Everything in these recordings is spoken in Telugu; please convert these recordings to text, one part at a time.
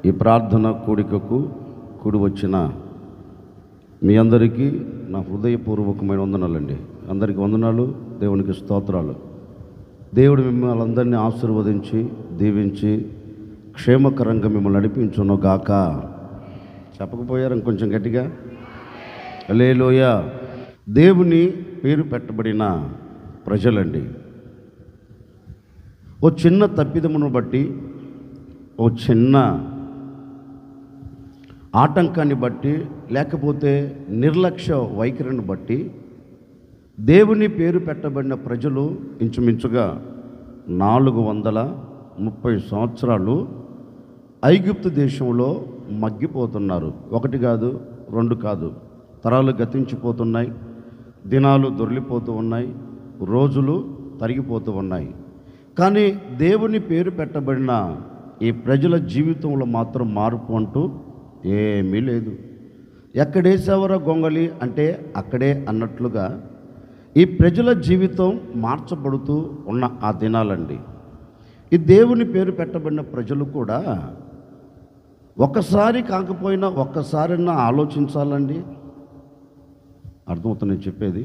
ఈ ప్రార్థన కూడికకు కూడి వచ్చిన మీ అందరికీ నా హృదయపూర్వకమైన వందనాలండి. అందరికీ వందనాలు, దేవునికి స్తోత్రాలు. దేవుడు మిమ్మల్ని అందరినీ ఆశీర్వదించి దీవించి క్షేమకరంగా మిమ్మల్ని నడిపించును గాక. చెప్పకపోయారు ఇంకొంచెం గట్టిగా? హల్లెలూయా. దేవుని పేరు పెట్టబడిన ప్రజలండి, ఓ చిన్న తప్పిదమును బట్టి, ఓ చిన్న ఆటంకాన్ని బట్టి, లేకపోతే నిర్లక్ష్య వైఖరిని బట్టి దేవుని పేరు పెట్టబడిన ప్రజలు ఇంచుమించుగా 430 సంవత్సరాలు ఐగుప్తు దేశంలో మగ్గిపోతున్నారు. ఒకటి కాదు, రెండు కాదు, తరాలు గతించిపోతున్నాయి, దినాలు దొర్లిపోతూ ఉన్నాయి, రోజులు తరిగిపోతూ ఉన్నాయి. కానీ దేవుని పేరు పెట్టబడిన ఈ ప్రజల జీవితంలో మాత్రం మార్పు అంటూ ఏమీ లేదు. ఎక్కడేసేవరో గొంగలి అంటే అక్కడే అన్నట్లుగా ఈ ప్రజల జీవితం మార్చబడుతూ ఉన్న ఆ దినాలండి. ఈ దేవుని పేరు పెట్టబడిన ప్రజలు కూడా ఒక్కసారి కాకపోయినా ఒక్కసారైనా ఆలోచించాలండి. అర్థమవుతుంది నేను చెప్పేది?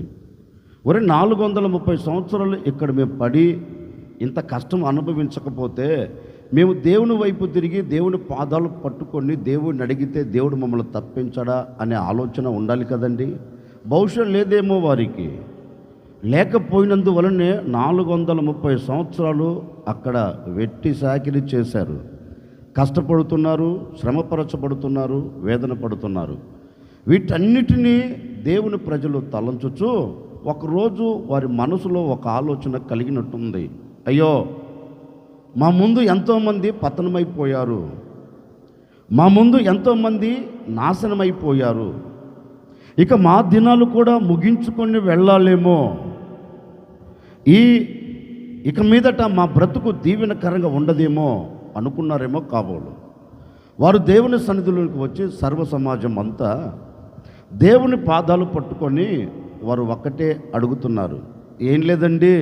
430 సంవత్సరాలు ఇక్కడ మేము పడి ఇంత కష్టం అనుభవించకపోతే, మేము దేవుని వైపు తిరిగి దేవుని పాదాలు పట్టుకొని దేవుడిని అడిగితే దేవుడు మమ్మల్ని తప్పించడా అనే ఆలోచన ఉండాలి కదండి. బహుశా లేదేమో వారికి. లేకపోయినందువలనే 430 సంవత్సరాలు అక్కడ వెట్టి సాకిరి చేశారు, కష్టపడుతున్నారు, శ్రమపరచబడుతున్నారు, వేదన పడుతున్నారు. వీటన్నిటినీ దేవుని ప్రజలు తలంచుచు ఒకరోజు వారి మనసులో ఒక ఆలోచన కలిగినట్టుంది. అయ్యో, మా ముందు ఎంతోమంది పతనమైపోయారు, మా ముందు ఎంతోమంది నాశనమైపోయారు, ఇక మా దినాలు కూడా ముగించుకొని వెళ్ళాలేమో, ఇక మీదట మా బ్రతుకు దీవెనకరంగా ఉండదేమో అనుకున్నారేమో కాబోలు. వారు దేవుని సన్నిధిలోకి వచ్చి సర్వ సమాజం అంతా దేవుని పాదాలు పట్టుకొని వారు ఒక్కటే అడుగుతున్నారు. ఏం లేదండి,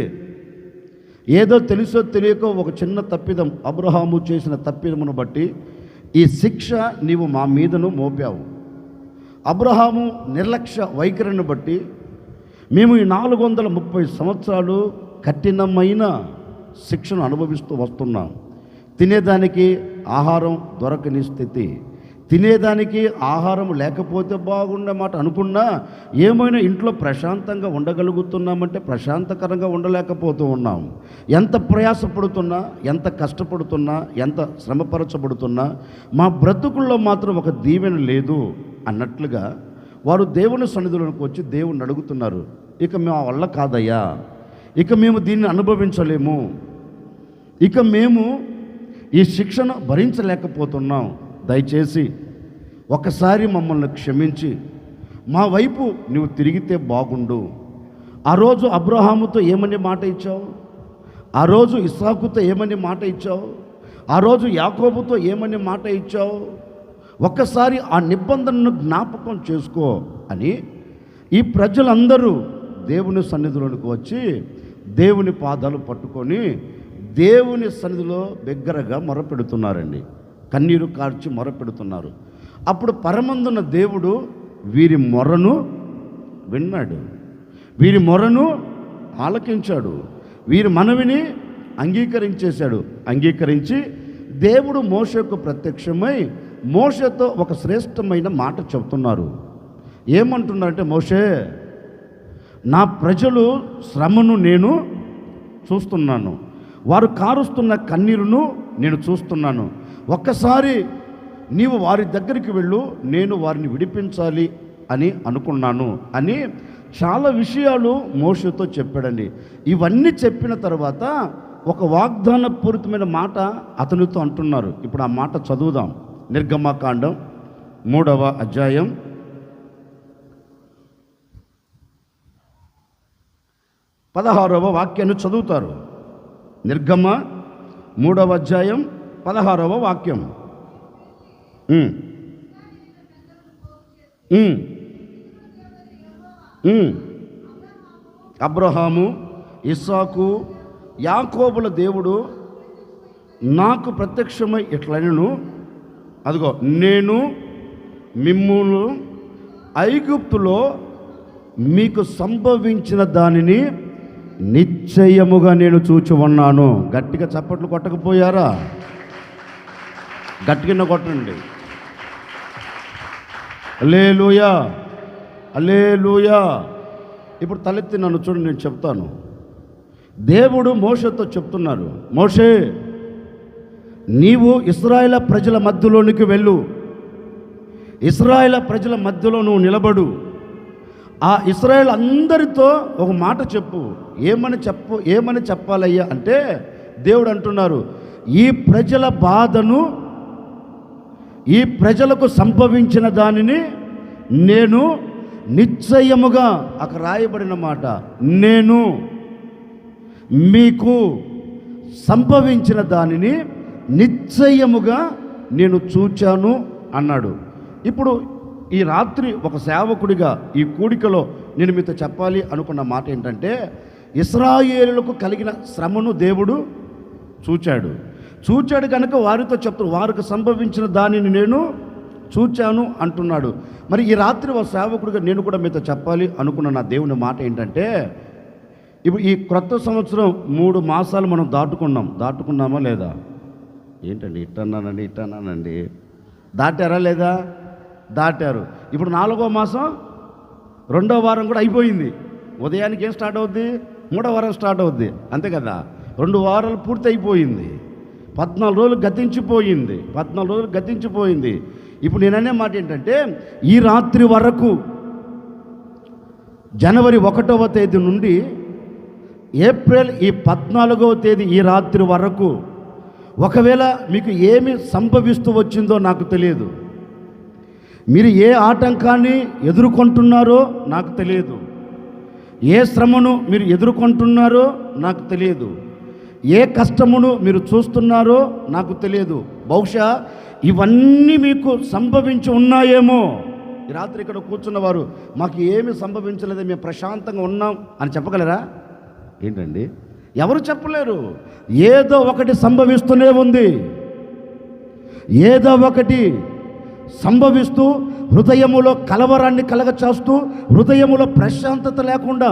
ఏదో తెలుసో తెలియకో ఒక చిన్న తప్పిదం, అబ్రహాము చేసిన తప్పిదమును బట్టి ఈ శిక్ష నీవు మా మీదను మోపావు. అబ్రహాము నిర్లక్ష్య వైఖరిని బట్టి మేము ఈ 430 సంవత్సరాలు కఠినమైన శిక్షను అనుభవిస్తూ వస్తున్నాం. తినేదానికి ఆహారం దొరకని స్థితి, తినేదానికి ఆహారం లేకపోతే బాగుండే మాట అనుకున్నా, ఏమైనా ఇంట్లో ప్రశాంతంగా ఉండగలుగుతున్నామంటే ప్రశాంతకరంగా ఉండలేకపోతూ ఉన్నాం. ఎంత ప్రయాసపడుతున్నా, ఎంత కష్టపడుతున్నా, ఎంత శ్రమపరచబడుతున్నా మా బ్రతుకుల్లో మాత్రం ఒక దీవెన లేదు అన్నట్లుగా వారు దేవుని సన్నిధిలోకి వచ్చి దేవుణ్ణి అడుగుతున్నారు. ఇక మా వల్ల కాదయ్యా, ఇక మేము దీన్ని అనుభవించలేము, ఇక మేము ఈ శిక్షను భరించలేకపోతున్నాం, దయచేసి ఒకసారి మమ్మల్ని క్షమించి మా వైపు నువ్వు తిరిగితే బాగుండు. ఆ రోజు అబ్రహాముతో ఏమని మాట ఇచ్చావు, ఆ రోజు ఇస్సాకుతో ఏమని మాట ఇచ్చావు, ఆ రోజు యాకోబుతో ఏమని మాట ఇచ్చావు, ఒక్కసారి ఆ నిబంధనను జ్ఞాపకం చేసుకో అని ఈ ప్రజలందరూ దేవుని సన్నిధిలోనికి వచ్చి దేవుని పాదాలు పట్టుకొని దేవుని సన్నిధిలో బిగ్గరగా మొరపెడుతున్నారండి. కన్నీరు కార్చి మొరపెడుతున్నారు. అప్పుడు పరమందున్న దేవుడు వీరి మొరను విన్నాడు, వీరి మొరను ఆలకించాడు, వీరి మనవిని అంగీకరించేశాడు. అంగీకరించి దేవుడు మోషేకు ప్రత్యక్షమై మోషేతో ఒక శ్రేష్టమైన మాట చెబుతున్నారు. ఏమంటున్నారంటే, మోషే, నా ప్రజలు శ్రమను నేను చూస్తున్నాను, వారు కారుస్తున్న కన్నీరును నేను చూస్తున్నాను. ఒక్కసారి నీవు వారి దగ్గరికి వెళ్ళు, నేను వారిని విడిపించాలి అని అనుకున్నాను అని చాలా విషయాలు మోషేతో చెప్పాడండి. ఇవన్నీ చెప్పిన తర్వాత ఒక వాగ్దానపూరితమైన మాట అతనితో అంటున్నారు. ఇప్పుడు ఆ మాట చదువుదాం. నిర్గమకాండం 3వ అధ్యాయం 16వ వాక్యాన్ని చదువుతారు. నిర్గమ 3వ అధ్యాయం 16వ వాక్యం. అబ్రహాము, ఇస్సాకు, యాకోబుల దేవుడు నాకు ప్రత్యక్షమై ఇట్లనెను, అదిగో నేను మిమ్మును ఐగుప్తులో మీకు సంభవించిన దానిని నిశ్చయముగా నేను చూచి ఉన్నాను. గట్టిగా చప్పట్లు కొట్టకపోయారా? గట్టిగా కొట్టండి. హల్లెలూయా, హల్లెలూయా. ఇప్పుడు తలెత్తి నన్ను చూడండి, నేను చెప్తాను. దేవుడు మోషేతో చెప్తున్నారు, మోషే నీవు ఇశ్రాయేలు ప్రజల మధ్యలోనికి వెళ్ళు, ఇశ్రాయేలు ప్రజల మధ్యలో నువ్వు నిలబడు, ఆ ఇశ్రాయేలు అందరితో ఒక మాట చెప్పు. ఏమని చెప్పాలయ్యా అంటే దేవుడు అంటున్నారు, ఈ ప్రజల బాధను, ఈ ప్రజలకు సంభవించిన దానిని నేను నిశ్చయముగా, అక్కడ రాయబడిన మాట, నేను మీకు సంభవించిన దానిని నిశ్చయముగా నేను చూచాను అన్నాడు. ఇప్పుడు ఈ రాత్రి ఒక సేవకుడిగా ఈ కూడికలో నేను మీతో చెప్పాలి అనుకున్న మాట ఏంటంటే, ఇశ్రాయేలులకు కలిగిన శ్రమను దేవుడు చూచాడు కనుక వారితో చెప్తాడు, వారికి సంభవించిన దానిని నేను చూచాను అంటున్నాడు. మరి ఈ రాత్రి ఒక సేవకుడిగా నేను కూడా మీతో చెప్పాలి అనుకున్న నా దేవుని మాట ఏంటంటే, ఇప్పుడు ఈ క్రొత్త సంవత్సరం 3 మాసాలు మనం దాటుకున్నామా లేదా? ఏంటండి ఇట్టన్నానండి దాటారా లేదా? దాటారు. ఇప్పుడు 4వ మాసం 2వ వారం కూడా అయిపోయింది. ఉదయానికి ఏం స్టార్ట్ అవుద్ది? 3వ వారం స్టార్ట్ అవుద్ది, అంతే కదా. 2 వారాలు పూర్తి అయిపోయింది. 14 రోజులు గతించిపోయింది. ఇప్పుడు నేననే మాట ఏంటంటే, ఈ రాత్రి వరకు జనవరి 1వ తేదీ నుండి ఏప్రిల్ ఈ 14వ తేదీ ఈ రాత్రి వరకు ఒకవేళ మీకు ఏమి సంభవిస్తూ వచ్చిందో నాకు తెలియదు. మీరు ఏ ఆటంకాన్ని ఎదుర్కొంటున్నారో నాకు తెలియదు. ఏ శ్రమను మీరు ఎదుర్కొంటున్నారో నాకు తెలియదు. ఏ కష్టమును మీరు చూస్తున్నారో నాకు తెలియదు. బహుశా ఇవన్నీ మీకు సంభవించి ఉన్నాయేమో. ఈ రాత్రి ఇక్కడ కూర్చున్నవారు మాకు ఏమి సంభవించలేదు, మేము ప్రశాంతంగా ఉన్నాం అని చెప్పగలరా? ఏంటండి, ఎవరు చెప్పలేరు. ఏదో ఒకటి సంభవిస్తూనే ఉంది. ఏదో ఒకటి సంభవిస్తూ హృదయములో కలవరాన్ని కలగచేస్తూ, హృదయములో ప్రశాంతత లేకుండా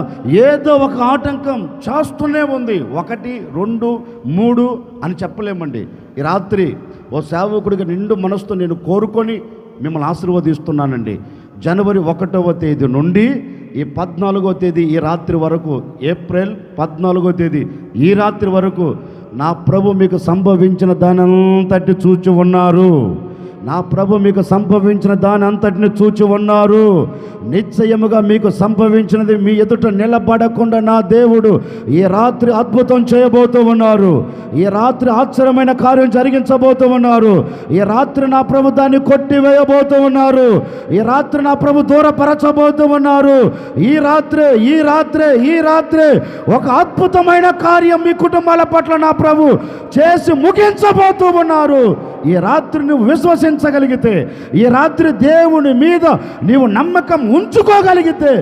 ఏదో ఒక ఆటంకం చేస్తూనే ఉంది. 1, 2, 3 అని చెప్పలేమండి. ఈ రాత్రి ఓ సేవకుడిగా నిండు మనసుతో నేను కోరుకొని మిమ్మల్ని ఆశీర్వదిస్తున్నానండి. జనవరి 1వ తేదీ నుండి ఈ 14వ తేదీ ఈ రాత్రి వరకు, ఏప్రిల్ 14వ తేదీ ఈ రాత్రి వరకు నా ప్రభు మీకు సంభవించిన దానంతటి చూచి ఉన్నారు. నా ప్రభు మీకు సంభవించిన దాని అంతటిని చూచి ఉన్నారు. నిశ్చయముగా మీకు సంభవించినది మీ ఎదుట నిలబడకుండా నా దేవుడు ఈ రాత్రి అద్భుతం చేయబోతూ ఉన్నారు. ఈ రాత్రి ఆశ్చర్యమైన కార్యం జరిగించబోతూ ఉన్నారు. ఈ రాత్రి నా ప్రభు దాన్ని కొట్టివేయబోతూ ఉన్నారు. ఈ రాత్రి నా ప్రభు దూరపరచబోతూ ఉన్నారు. ఈ రాత్రి ఒక అద్భుతమైన కార్యం మీ కుటుంబాల పట్ల నా ప్రభు చేసి ముగించబోతూ ఉన్నారు. ఈ రాత్రి నువ్వు విశ్వసించగలిగితే, ఈ రాత్రి దేవుని మీద నీవు నమ్మకం ఉంచుకోగలిగితే,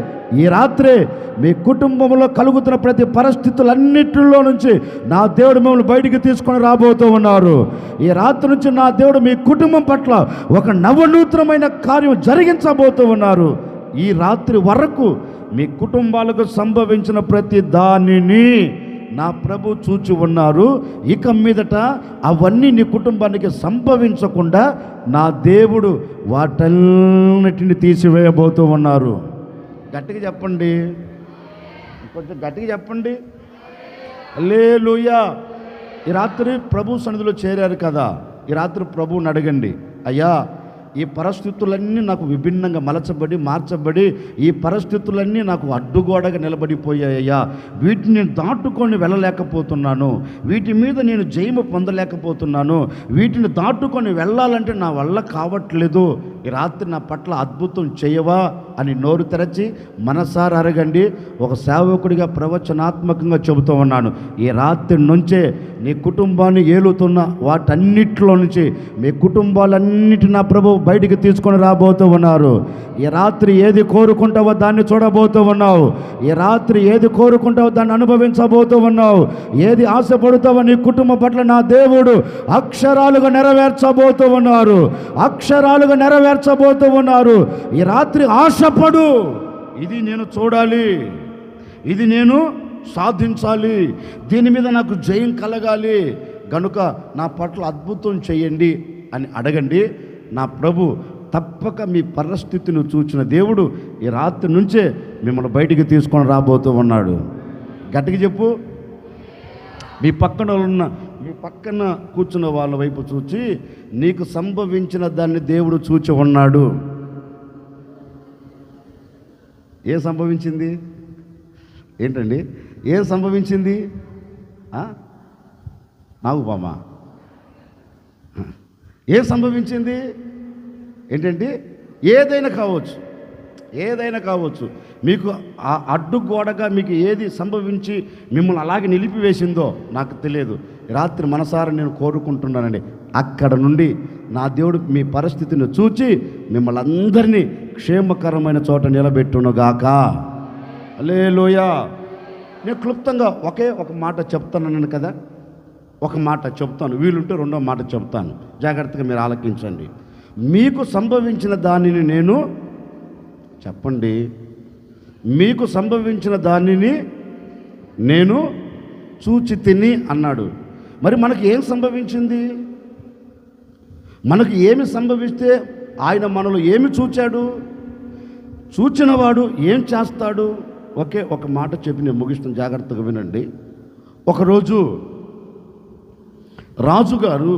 ఈ రాత్రి మీ కుటుంబంలో కలుగుతున్న ప్రతి పరిస్థితులన్నిటిలో నుంచి నా దేవుడు మిమ్మల్ని బయటికి తీసుకొని రాబోతూ ఉన్నారు. ఈ రాత్రి నుంచి నా దేవుడు మీ కుటుంబం పట్ల ఒక నవనూతనమైన కార్యం జరిగించబోతూ ఉన్నారు. ఈ రాత్రి వరకు మీ కుటుంబాలకు సంభవించిన ప్రతి దానిని నా ప్రభు చూచి ఉన్నారు. ఇక మీదట అవన్నీ నీ కుటుంబానికి సంభవించకుండా నా దేవుడు వాటన్నిటిని తీసివేయబోతూ ఉన్నారు. గట్టిగా చెప్పండి, కొంచెం గట్టిగా చెప్పండి. హల్లెలూయా. ఈ రాత్రి ప్రభు సన్నిధిలో చేరారు కదా, ఈ రాత్రి ప్రభువుని అడగండి, అయ్యా ఈ పరిస్థితులన్నీ నాకు విభిన్నంగా మార్చబడి ఈ పరిస్థితులన్నీ నాకు అడ్డుగోడగా నిలబడిపోయాయ్యా. వీటిని దాటుకొని వెళ్ళలేకపోతున్నాను, వీటి మీద నేను జయము పొందలేకపోతున్నాను, వీటిని దాటుకొని వెళ్ళాలంటే నా వల్ల కావట్లేదు. ఈ రాత్రి నా పట్ల అద్భుతం చేయవా అని నోరు తెరచి మనసారా అరగండి. ఒక సేవకుడిగా ప్రవచనాత్మకంగా చెబుతూ ఉన్నాను. ఈ రాత్రి నుంచే నీ కుటుంబాన్ని ఏలుతున్న వాటన్నిటిలో నుంచి మీ కుటుంబాలన్నిటి నా ప్రభు బయటికి తీసుకొని రాబోతూ ఉన్నారు. ఈ రాత్రి ఏది కోరుకుంటావో దాన్ని చూడబోతూ ఉన్నావు. ఈ రాత్రి ఏది కోరుకుంటావో దాన్ని అనుభవించబోతూ ఉన్నావు. ఏది ఆశపడుతావో నీ కుటుంబం పట్ల నా దేవుడు అక్షరాలుగా నెరవేర్చబోతూ ఉన్నారు. అక్షరాలుగా నెరవేర్చబోతూ ఉన్నారు. ఈ రాత్రి ఆశపడు. ఇది నేను చూడాలి, ఇది నేను సాధించాలి, దీని మీద నాకు జయం కలగాలి, గనుక నా పట్ల అద్భుతం చేయండి అని అడగండి. నా ప్రభు తప్పక మీ పరిస్థితిని చూచిన దేవుడు ఈ రాత్రి నుంచే మిమ్మల్ని బయటికి తీసుకొని రాబోతూ ఉన్నాడు. గట్టిగా చెప్పు. మీ పక్కన కూర్చున్న వాళ్ళ వైపు చూచి నీకు సంభవించిన దాన్ని దేవుడు చూచి ఉన్నాడు. ఏం సంభవించింది? ఏంటండి ఏం సంభవించింది? నాకు బామా ఏం సంభవించింది ఏంటంటే ఏదైనా కావచ్చు. మీకు ఆ అడ్డుగోడగా మీకు ఏది సంభవించి మిమ్మల్ని అలాగే నిలిపివేసిందో నాకు తెలియదు. రాత్రి మనసారా నేను కోరుకుంటున్నానండి, అక్కడ నుండి నా దేవుడు మీ పరిస్థితిని చూచి మిమ్మల్ని అందరినీ క్షేమకరమైన చోట నిలబెట్టునుగాక. హల్లెలూయా. నేను క్లుప్తంగా ఒక మాట చెప్తాను కదా, ఒక మాట చెప్తాను, వీలుంటే రెండో మాట చెప్తాను. జాగ్రత్తగా మీరు ఆలకించండి. మీకు సంభవించిన దానిని నేను చెప్పండి. మీకు సంభవించిన దానిని నేను చూచి తిని అన్నాడు. మరి మనకు ఏం సంభవించింది? మనకు ఏమి సంభవిస్తే ఆయన మనలో ఏమి చూచాడు? చూచినవాడు ఏం చేస్తాడు? ఒక మాట చెప్పి నేను ముగిస్తాను, జాగ్రత్తగా వినండి. ఒకరోజు రాజుగారు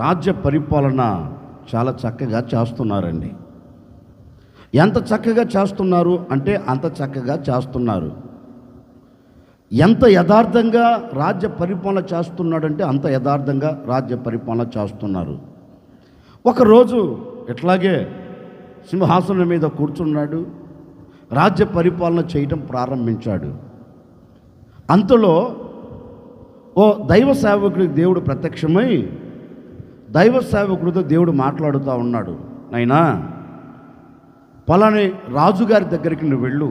రాజ్య పరిపాలన చాలా చక్కగా చేస్తున్నారండి. ఎంత చక్కగా చేస్తున్నారు అంటే అంత చక్కగా చేస్తున్నారు. ఎంత యథార్థంగా రాజ్య పరిపాలన చేస్తున్నాడంటే అంత యథార్థంగా రాజ్య పరిపాలన చేస్తున్నారు. ఒకరోజు ఇట్లాగే సింహాసనం మీద కూర్చున్నాడు, రాజ్య పరిపాలన చేయటం ప్రారంభించాడు. అంతలో ఓ దైవ సేవకుడికి దేవుడు ప్రత్యక్షమై దైవ సేవకుడితో దేవుడు మాట్లాడుతూ ఉన్నాడు. నాయనా, పలాని రాజుగారి దగ్గరికి నువ్వు వెళ్ళు,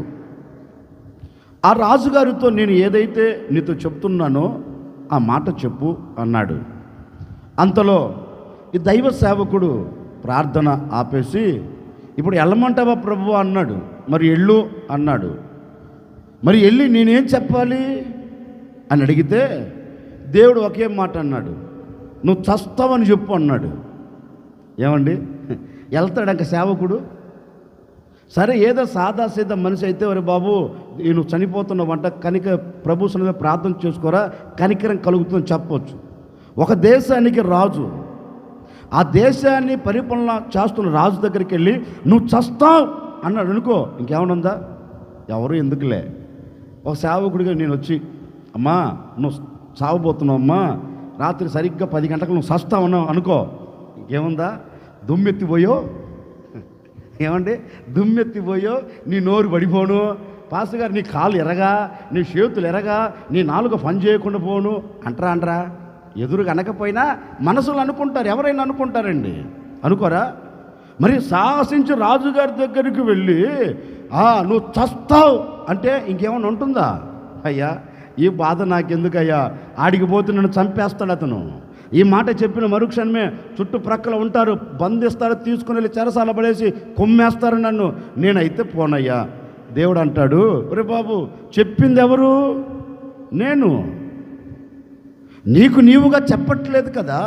ఆ రాజుగారితో నేను ఏదైతే నీతో చెప్తున్నానో ఆ మాట చెప్పు అన్నాడు. అంతలో ఈ దైవ సేవకుడు ప్రార్థన ఆపేసి, ఇప్పుడు వెళ్ళమంటావా ప్రభు అన్నాడు. మరి ఎళ్ళు అన్నాడు. మరి వెళ్ళి నేనేం చెప్పాలి అని అడిగితే దేవుడు ఒకే మాట అన్నాడు, నువ్వు చస్తావని చెప్పు అన్నాడు. ఏమండి, వెళ్తాడంక సేవకుడు? సరే, ఏదో సాదాసీదా మనిషి అయితే ఒరే బాబు నువ్వు చనిపోతున్నావంట, ప్రభు సన్నిధిలో ప్రార్థన చేసుకోరా, కనికరం కలుగుతుందని చెప్పవచ్చు. ఒక దేశానికి రాజు, ఆ దేశాన్ని పరిపాలన చేస్తున్న రాజు దగ్గరికి వెళ్ళి నువ్వు చస్తావు అన్నాడు అనుకో, ఇంకేమనుందా? ఎవరు ఎందుకులే. ఒక సేవకుడిగా నేను వచ్చి, అమ్మా నువ్వు చావబోతున్నావు అమ్మా, రాత్రి సరిగ్గా 10 గంటలకు నువ్వు చస్తావు అన్నావు అనుకో, ఇంకేముందా? దుమ్మెత్తిపోయో, ఏమండి దుమ్మెత్తిపోయో, నీ నోరు పడిపోను, పాస్టర్ గారు నీ కాళ్ళు ఎరగా, నీ చేతులు ఎరగా, నీ నాలుక పని చేయకుండా పోను అంటరా? ఎదురుగా అనకపోయినా మనసులు అనుకుంటారు, ఎవరైనా అనుకుంటారండి, అనుకోరా? మరి సాహసించి రాజుగారి దగ్గరికి వెళ్ళి నువ్వు చస్తావు అంటే ఇంకేమైనా ఉంటుందా? అయ్యా, ఈ బాధ నాకెందుకయ్యా, ఆడికి పోతే నన్ను చంపేస్తాడు అతను. ఈ మాట చెప్పిన మరుక్షణమే చుట్టుప్రక్కల ఉంటారు, బంధిస్తారు, తీసుకుని వెళ్ళి చెరసాల పడేసి కొమ్మేస్తారు నన్ను. నేనైతే పోనయ్యా. దేవుడు అంటాడు, ఒరే బాబు, చెప్పింది ఎవరు? నేను. నీకు నీవుగా చెప్పట్లేదు కదా,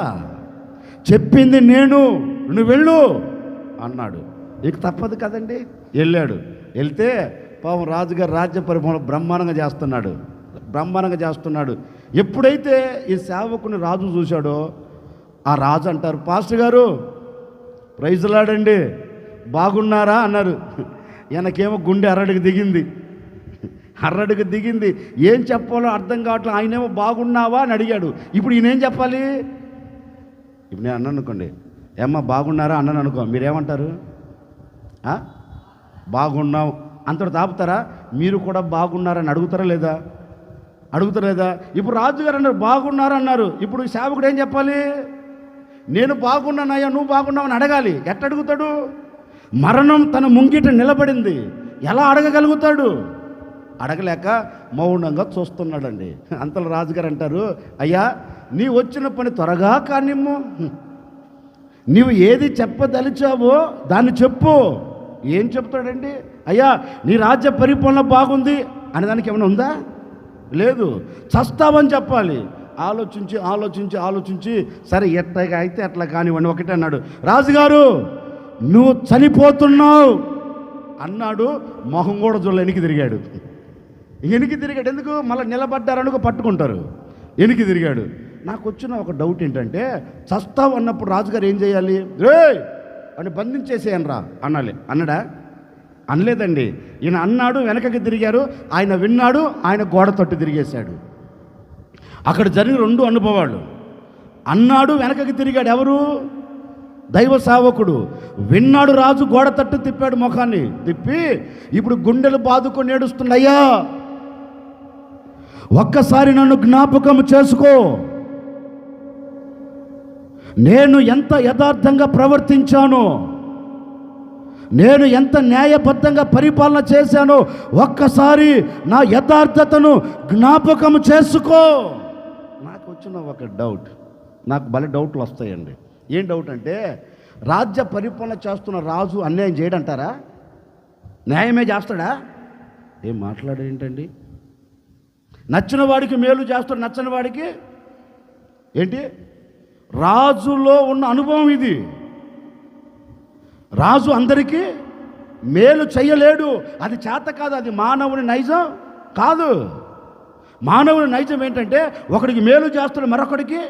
చెప్పింది నేను, నువ్వు వెళ్ళు అన్నాడు. ఇక తప్పదు కదండి. వెళ్ళాడు. వెళ్తే పాపం రాజుగారు రాజ్య పరిపాలన బ్రహ్మాండంగా చేస్తున్నాడు. ఎప్పుడైతే ఈ సేవకుని రాజు చూశాడో ఆ రాజు అంటారు, పాస్టర్ గారు ప్రైజ్ లాడండి, బాగున్నారా అన్నారు. ఈయనకేమో గుండె అరడుగు దిగింది. ఏం చెప్పాలో అర్థం కావట్లేదు. ఆయనేమో బాగున్నావా అని అడిగాడు. ఇప్పుడు ఈయనేం చెప్పాలి? ఇప్పుడు నేను అన్నాను అనుకోండి, ఏమ్మా బాగున్నారా అన్నాను అనుకో, మీరేమంటారు? బాగున్నాం అంతటి ఆపుతారా? మీరు కూడా బాగున్నారని అడుగుతారా లేదా? అడుగుతారా లేదా? ఇప్పుడు రాజుగారు అన్నారు బాగున్నారన్నారు. ఇప్పుడు సేవకుడు ఏం చెప్పాలి? నేను బాగున్నానయ్యా, నువ్వు బాగున్నావని అడగాలి. ఎట్ట అడుగుతాడు? మరణం తన ముంగిట నిలబడింది, ఎలా అడగగలుగుతాడు? అడగలేక మౌనంగా చూస్తున్నాడండి. అంతలో రాజుగారు అంటారు, అయ్యా నీ వచ్చిన పని త్వరగా కానిమ్ము, నీవు ఏది చెప్పదలిచావో దాన్ని చెప్పు. ఏం చెప్తాడండి? అయ్యా నీ రాజ్య పరిపాలన బాగుంది అనే దానికి ఏమైనా ఉందా? లేదు. చస్తావని చెప్పాలి. ఆలోచించి ఆలోచించి ఆలోచించి సరే ఎట్లాగా అయితే అట్లా కానివ్వండి ఒకటే అన్నాడు. రాజుగారు నువ్వు చనిపోతున్నావు అన్నాడు. మొహం కూడా జొల్ల వెనక్కి తిరిగాడు. ఎందుకు? మళ్ళీ నిలబడ్డారనుకో పట్టుకుంటారు. వెనక్కి తిరిగాడు. నాకు వచ్చిన ఒక డౌట్ ఏంటంటే, చస్తావు అన్నప్పుడు రాజుగారు ఏం చేయాలి? రే అని బంధించేసేయనరా అనాలి. అన్నాడా? అనలేదండి. ఈయన అన్నాడు, వెనకకి తిరిగారు. ఆయన విన్నాడు, ఆయన గోడ తట్టు తిరిగేశాడు. అక్కడ జరిగిన 2 అనుభవాలు. అన్నాడు, వెనకకి తిరిగాడు. ఎవరు? దైవ సేవకుడు. విన్నాడు, రాజు గోడ తట్టు తిప్పాడు, ముఖాన్ని తిప్పి ఇప్పుడు గుండెలు బాదుకొని ఏడుస్తున్నాయ్యా, ఒక్కసారి నన్ను జ్ఞాపకం చేసుకో, నేను ఎంత యథార్థంగా ప్రవర్తించానో, నేను ఎంత న్యాయబద్ధంగా పరిపాలన చేశానో ఒక్కసారి నా యథార్థతను జ్ఞాపకం చేసుకో. నాకు వచ్చిన ఒక డౌట్, నాకు భలే డౌట్లు వస్తాయండి. ఏం డౌట్ అంటే, రాజ్య పరిపాలన చేస్తున్న రాజు అన్యాయం చేయడంటారా? న్యాయమే చేస్తాడా? ఏం మాట్లాడేంటండి? నచ్చిన వాడికి మేలు చేస్తాడు, నచ్చని వాడికి ఏంటి? రాజులో ఉన్న అనుభవం ఇది. రాజు అందరికీ మేలు చేయలేడు, అది చేత కాదు, అది మానవుని నైజం కాదు. మానవుని నైజం ఏంటంటే, ఒకడికి మేలు చేస్తాడు, మరొకడికి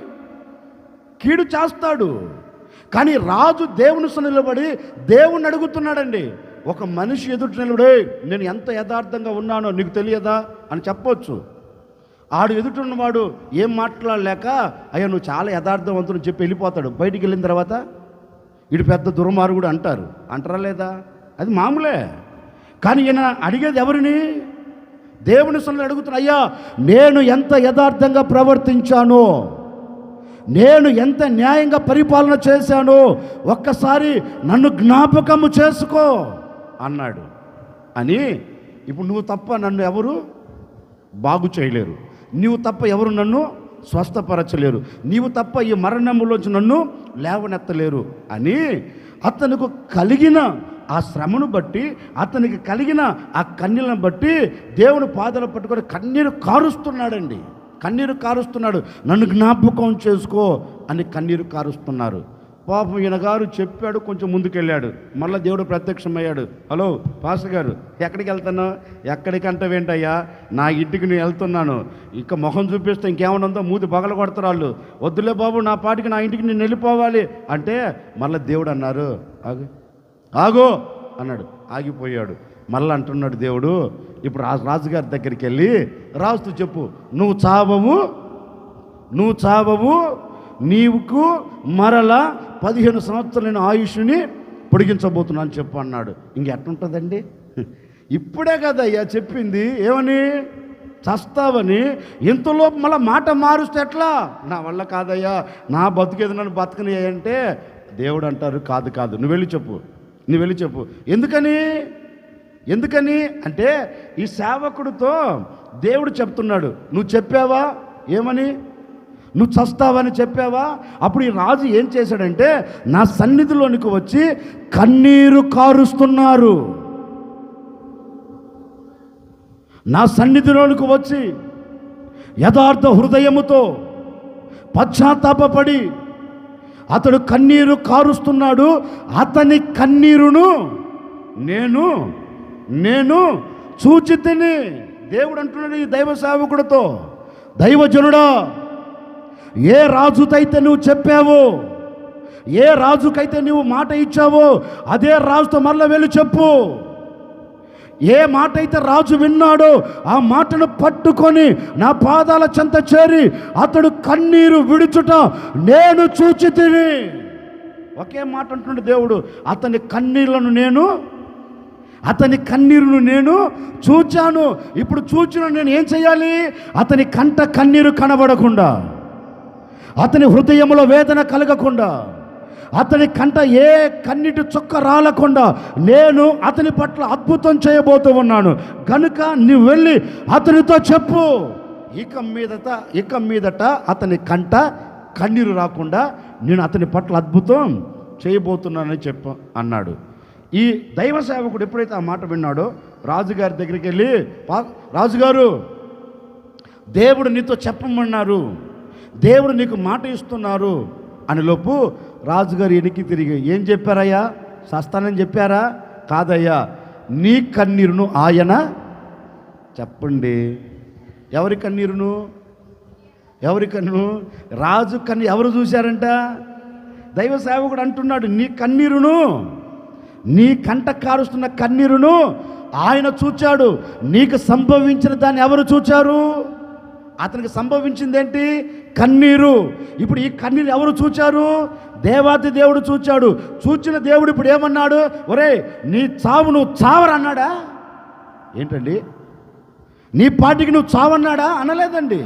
కీడు చేస్తాడు. కానీ రాజు దేవుని నిలబడి దేవుణ్ణి అడుగుతున్నాడండి. ఒక మనిషి ఎదుటి నిలబడి నేను ఎంత యథార్థంగా ఉన్నానో నీకు తెలియదా అని చెప్పొచ్చు. ఆడు ఎదుటిన్నవాడు ఏం మాట్లాడలేక అయ్యా నువ్వు చాలా యథార్థవంతుని చెప్పి వెళ్ళిపోతాడు. బయటికి వెళ్ళిన తర్వాత ఇటు పెద్ద దుర్మార్గుడు అంటారా లేదా? అది మామూలే. కానీ ఈయన అడిగేది ఎవరిని? దేవుని సన్నిధిలో అడుగుతున్నా, అయ్యా నేను ఎంత యథార్థంగా ప్రవర్తించానో, నేను ఎంత న్యాయంగా పరిపాలన చేశానో ఒక్కసారి నన్ను జ్ఞాపకము చేసుకో అన్నాడు. అని ఇప్పుడు నువ్వు తప్ప నన్ను ఎవరు బాగు చేయలేరు, నీవు తప్ప ఎవరు నన్ను స్వస్థపరచలేరు, నీవు తప్ప ఈ మరణములోంచి నన్ను లేవనెత్తలేరు అని అతనికి కలిగిన ఆ శ్రమను బట్టి, అతనికి కలిగిన ఆ కన్నీళ్ళను బట్టి దేవుని పాదాలు పట్టుకొని కన్నీరు కారుస్తున్నాడండి. కన్నీరు కారుస్తున్నాడు. నన్ను జ్ఞాపకం చేసుకో అని కన్నీరు కారుస్తున్నారు. పాపం ఈయన గారు చెప్పాడు, కొంచెం ముందుకెళ్ళాడు. మళ్ళీ దేవుడు ప్రత్యక్షమయ్యాడు. హలో పాస్టర్ గారు ఎక్కడికి వెళ్తున్నావు? ఎక్కడికంటావేంటయ్యా, నా ఇంటికి నేను వెళ్తున్నాను. ఇంకా మొహం చూపిస్తే ఇంకేమైనా ఉందో మూతి పగల కొడతారు వాళ్ళు. వద్దులే బాబు, నా పాటికి నా ఇంటికి నేను వెళ్ళిపోవాలి అంటే మళ్ళీ దేవుడు అన్నారు ఆగో అన్నాడు. ఆగిపోయాడు. మళ్ళీ అంటున్నాడు దేవుడు, ఇప్పుడు రాజుగారి దగ్గరికి వెళ్ళి రాజుతో చెప్పు, నువ్వు చావవు, నీవుకు మరలా 15 సంవత్సరాలు నేను ఆయుష్ని పొడిగించబోతున్నా అని చెప్పు అన్నాడు. ఇంకెట్టుంటుందండి? ఇప్పుడే కదయ్యా చెప్పింది, ఏమని? చస్తావని. ఇంతలో మళ్ళీ మాట మారుస్తే ఎట్లా? నా వల్ల కాదయ్యా, నా బతుకేది నన్ను బతకని అంటే దేవుడు అంటారు కాదు, నువ్వు వెళ్ళి చెప్పు. ఎందుకని అంటే ఈ సేవకుడితో దేవుడు చెప్తున్నాడు, నువ్వు చెప్పావా? ఏమని? నువ్వు చస్తావని చెప్పావా? అప్పుడు ఈ రాజు ఏం చేశాడంటే, నా సన్నిధిలోనికి వచ్చి కన్నీరు కారుస్తున్నారు. నా సన్నిధిలోనికి వచ్చి యథార్థ హృదయముతో పశ్చాత్తాపపడి అతడు కన్నీరు కారుస్తున్నాడు. అతని కన్నీరును నేను చూచి తిని. దేవుడు అంటున్నాడు ఈ దైవ సేవకుడితో, దైవజనుడా, ఏ రాజుకైతే నువ్వు చెప్పావో, ఏ రాజుకైతే నువ్వు మాట ఇచ్చావో అదే రాజుతో మళ్ళీ వెళ్ళి చెప్పు. ఏ మాట అయితే రాజు విన్నాడో ఆ మాటను పట్టుకొని నా పాదాల చెంత చేరి అతడు కన్నీరు విడుచుట నేను చూచి తిని. ఒకే మాట అంటుండే దేవుడు, అతని కన్నీళ్లను నేను అతని కన్నీరును నేను చూచాను. ఇప్పుడు చూచిన నేను ఏం చేయాలి? అతని కంట కన్నీరు కనబడకుండా, అతని హృదయంలో వేదన కలగకుండా, అతని కంట ఏ కన్నీటి చుక్క రాలకుండా నేను అతని పట్ల అద్భుతం చేయబోతూ ఉన్నాను. కనుక నువ్వు వెళ్ళి అతనితో చెప్పు, ఇక మీదట అతని కంట కన్నీరు రాకుండా నేను అతని పట్ల అద్భుతం చేయబోతున్నానని చెప్పు అన్నాడు. ఈ దైవ సేవకుడు ఎప్పుడైతే ఆ మాట విన్నాడో రాజుగారి దగ్గరికి వెళ్ళి, రాజుగారు, దేవుడు నీతో చెప్పమన్నారు, దేవుడు నీకు మాట ఇస్తున్నారు అని లోపు రాజుగారు వెనక్కి తిరిగి, ఏం చెప్పారయ్యా? సస్తానని చెప్పారా? కాదయ్యా, నీ కన్నీరును ఆయన చెప్పండి. ఎవరి కన్నీరును? రాజు కన్నీరు ఎవరు చూశారంట? దైవ సేవకుడు అంటున్నాడు, నీ కన్నీరును, నీ కంట కారుస్తున్న కన్నీరును ఆయన చూచాడు. నీకు సంభవించిన దాన్ని ఎవరు చూచారు? అతనికి సంభవించింది ఏంటి? కన్నీరు. ఇప్పుడు ఈ కన్నీరు ఎవరు చూచారు? దేవాది దేవుడు చూచాడు. చూచిన దేవుడు ఇప్పుడు ఏమన్నాడు? ఒరే, నీ చావు నువ్వు చావరన్నాడా? ఏంటండి, నీ పాటికి నువ్వు చావన్నాడా? అనలేదండి.